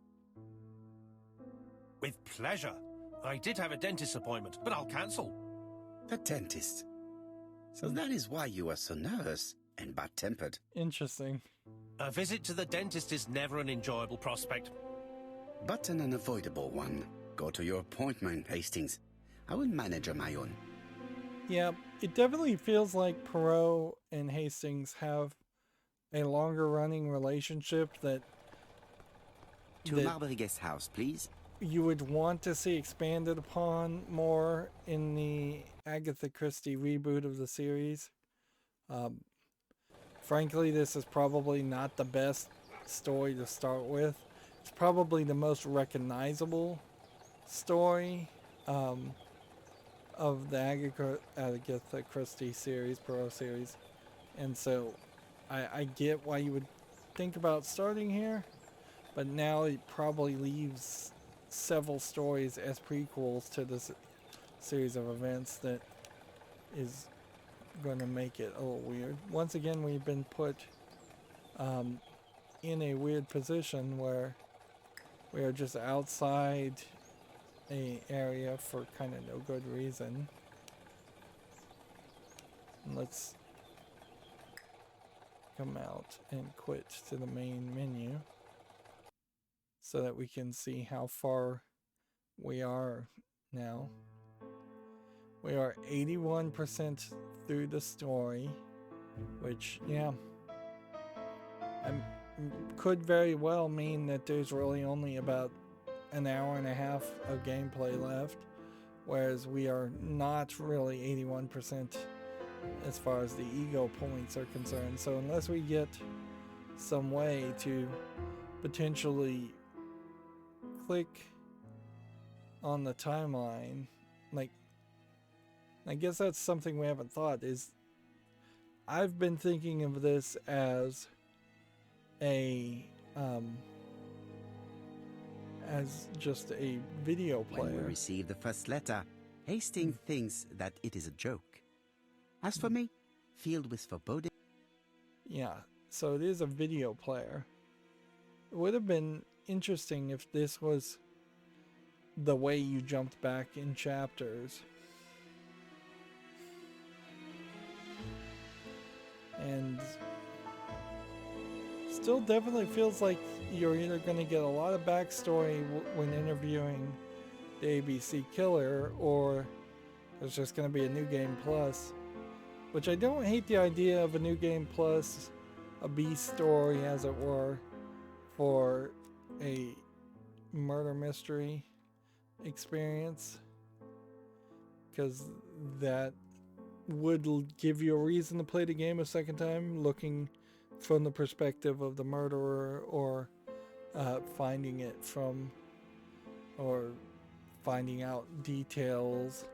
S3: With pleasure. I did have a dentist appointment, but I'll cancel.
S2: The dentist. So that is why you were so nervous and bad-tempered.
S1: Interesting.
S3: A visit to the dentist is never an enjoyable prospect.
S2: But an unavoidable one. Go to your appointment, Hastings. I will manage on my own.
S1: Yeah, it definitely feels like Poirot and Hastings have a longer running relationship that
S2: To Marbury Guest House, please.
S1: you would want to see expanded upon more in the Agatha Christie reboot of the series. Frankly, this is probably not the best story to start with. It's probably the most recognizable story of the Agatha Christie series, Poirot series. And so I get why you would think about starting here, but now it probably leaves several stories as prequels to this series of events that is going to make it a little weird. Once again, we've been put in a weird position where we are just outside a area for kind of no good reason. Let's come out and quit to the main menu so that we can see how far we are now. We are 81% through the story, which, yeah, could very well mean that there's really only about an hour and a half of gameplay left, whereas we are not really 81% as far as the ego points are concerned. So unless we get some way to potentially click on the timeline, like, I guess that's something we haven't thought, is I've been thinking of this as a as just a video player.
S2: When we receive the first letter, Hastings thinks that it is a joke. As for me, filled with foreboding.
S1: Yeah, so it is a video player. It would have been interesting if this was the way you jumped back in chapters. And still definitely feels like you're either going to get a lot of backstory when interviewing the ABC killer, or there's just going to be a new game plus. Which I don't hate the idea of a new game plus, a B story as it were, for a murder mystery experience, because that would give you a reason to play the game a second time, looking from the perspective of the murderer, or finding it from, or finding out details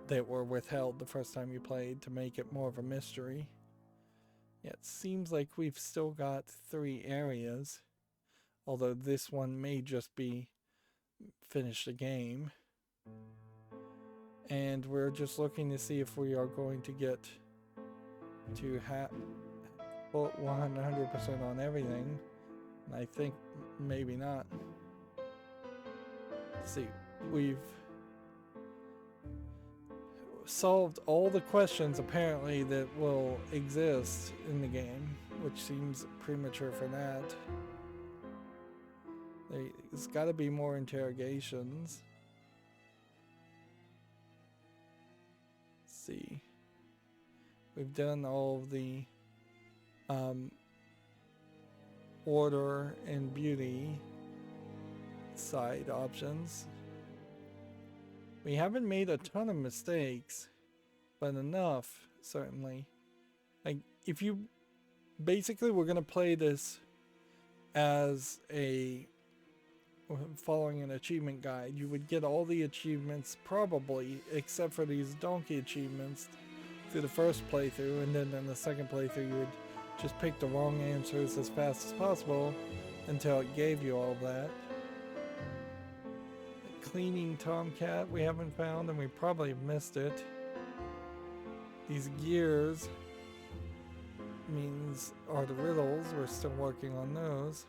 S1: that were withheld the first time you played to make it more of a mystery. Yeah, it seems like we've still got 3 areas, although this one may just be finish the game. And we're just looking to see if we are going to get to 100% on everything. And I think maybe not. Let's see, we've solved all the questions apparently that will exist in the game, which seems premature for that. There's got to be more interrogations. Let's see. We've done all of the order and beauty side options. We haven't made a ton of mistakes, but enough, certainly. Like, if you... Basically, we're going to play this as a... following an achievement guide. You would get all the achievements, probably, except for these donkey achievements, through the first playthrough, and then in the second playthrough, you would just pick the wrong answers as fast as possible until it gave you all that. Cleaning Tomcat we haven't found, and we probably missed it. These gears are the riddles. We're still working on those.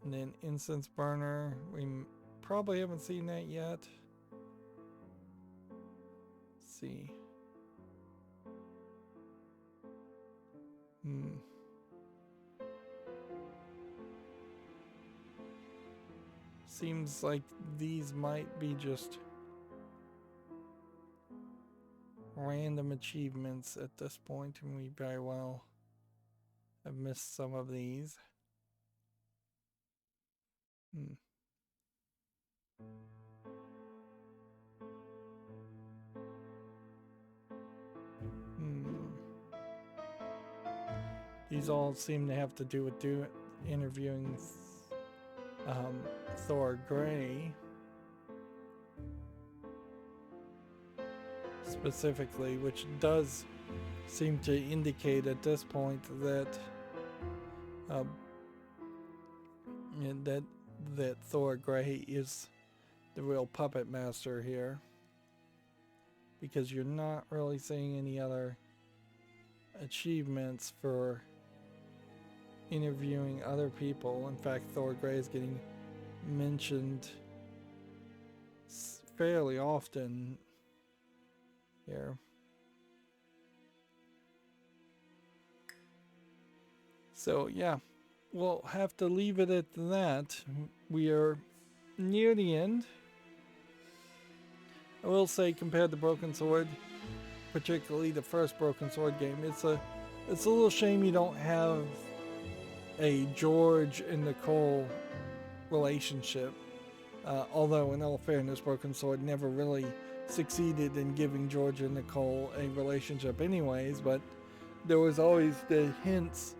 S1: And then incense burner, we probably haven't seen that yet. Let's see. Seems like these might be just random achievements at this point, and we very well have missed some of these. These all seem to have to do with interviewing Thor Gray specifically, which does seem to indicate at this point that that Thor Gray is the real puppet master here, because you're not really seeing any other achievements for interviewing other people. In fact, Thor Gray is getting mentioned fairly often here. So yeah, we'll have to leave it at that. We are near the end. I will say, compared to Broken Sword, particularly the first Broken Sword game, it's a little shame you don't have a George and Nicole relationship. Although, in all fairness, Broken Sword never really succeeded in giving George and Nicole a relationship anyways, but there was always the hints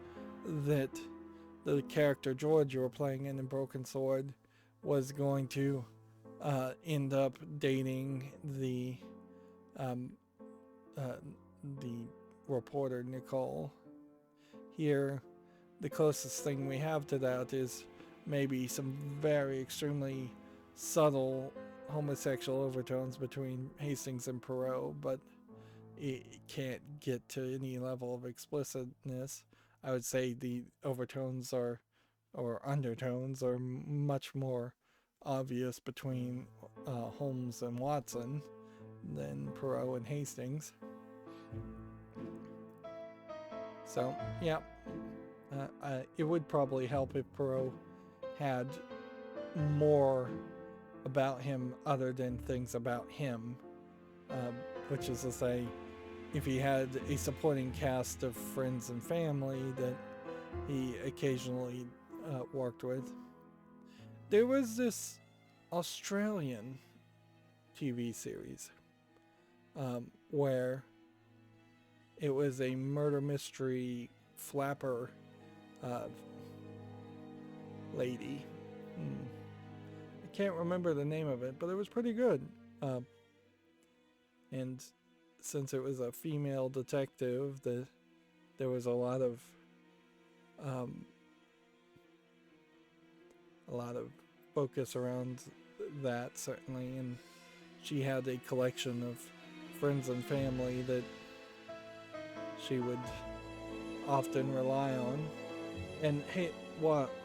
S1: that the character George you were playing in Broken Sword was going to end up dating the reporter Nicole. Here, the closest thing we have to that is maybe some very extremely subtle homosexual overtones between Hastings and Poirot, but it can't get to any level of explicitness. I would say the overtones or undertones are much more obvious between Holmes and Watson than Poirot and Hastings. So, yeah. It would probably help if Poirot had more about him other than things about him, which is to say, if he had a supporting cast of friends and family that he occasionally worked with. There was this Australian TV series where it was a murder mystery flapper lady. I can't remember the name of it, but it was pretty good. And since it was a female detective, there was a lot of focus around that, certainly, and she had a collection of friends and family that she would often rely on. And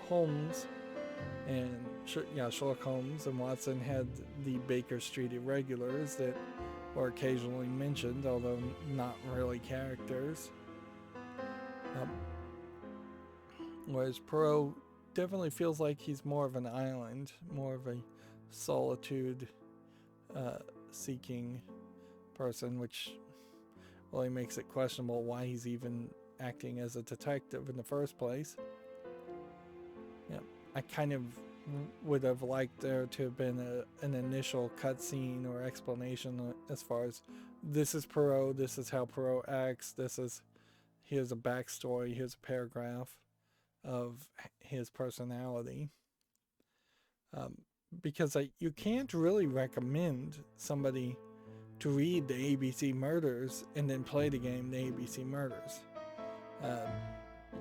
S1: Holmes and Sherlock Holmes and Watson had the Baker Street Irregulars that were occasionally mentioned, although not really characters. Whereas Poirot definitely feels like he's more of an island, more of a solitude seeking person, which really makes it questionable why he's even acting as a detective in the first place. Yeah, I kind of would have liked there to have been an initial cutscene or explanation as far as this is Poirot, this is how Poirot acts, here's a backstory, here's a paragraph of his personality. Because you can't really recommend somebody to read the ABC Murders and then play the game The ABC Murders.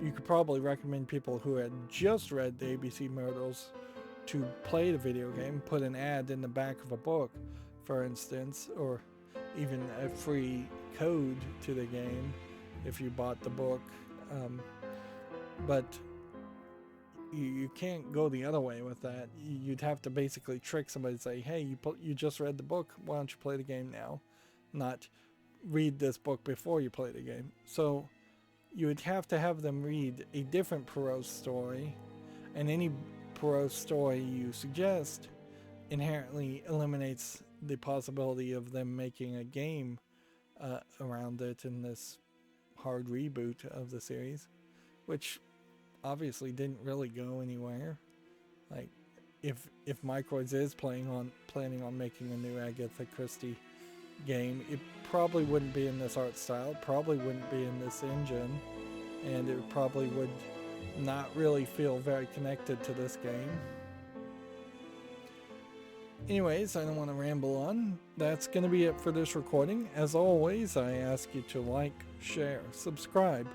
S1: You could probably recommend people who had just read the ABC Murders to play the video game, put an ad in the back of a book, for instance, or even a free code to the game if you bought the book. But you can't go the other way with that. You'd have to basically trick somebody to say, hey, you just read the book, why don't you play the game now? Not read this book before you play the game. So you would have to have them read a different Poirot story, and any Poirot story you suggest inherently eliminates the possibility of them making a game around it in this hard reboot of the series, which obviously didn't really go anywhere. Like, if Microids is planning on making a new Agatha Christie game, it probably wouldn't be in this art style, probably wouldn't be in this engine, and it probably would not really feel very connected to this game. Anyways, I don't want to ramble on. That's going to be it for this recording. As always, I ask you to like, share, subscribe,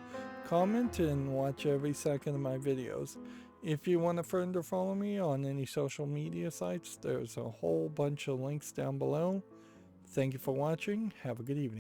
S1: comment, and watch every second of my videos. If you want to friend or follow me on any social media sites, there's a whole bunch of links down below. Thank you for watching. Have a good evening.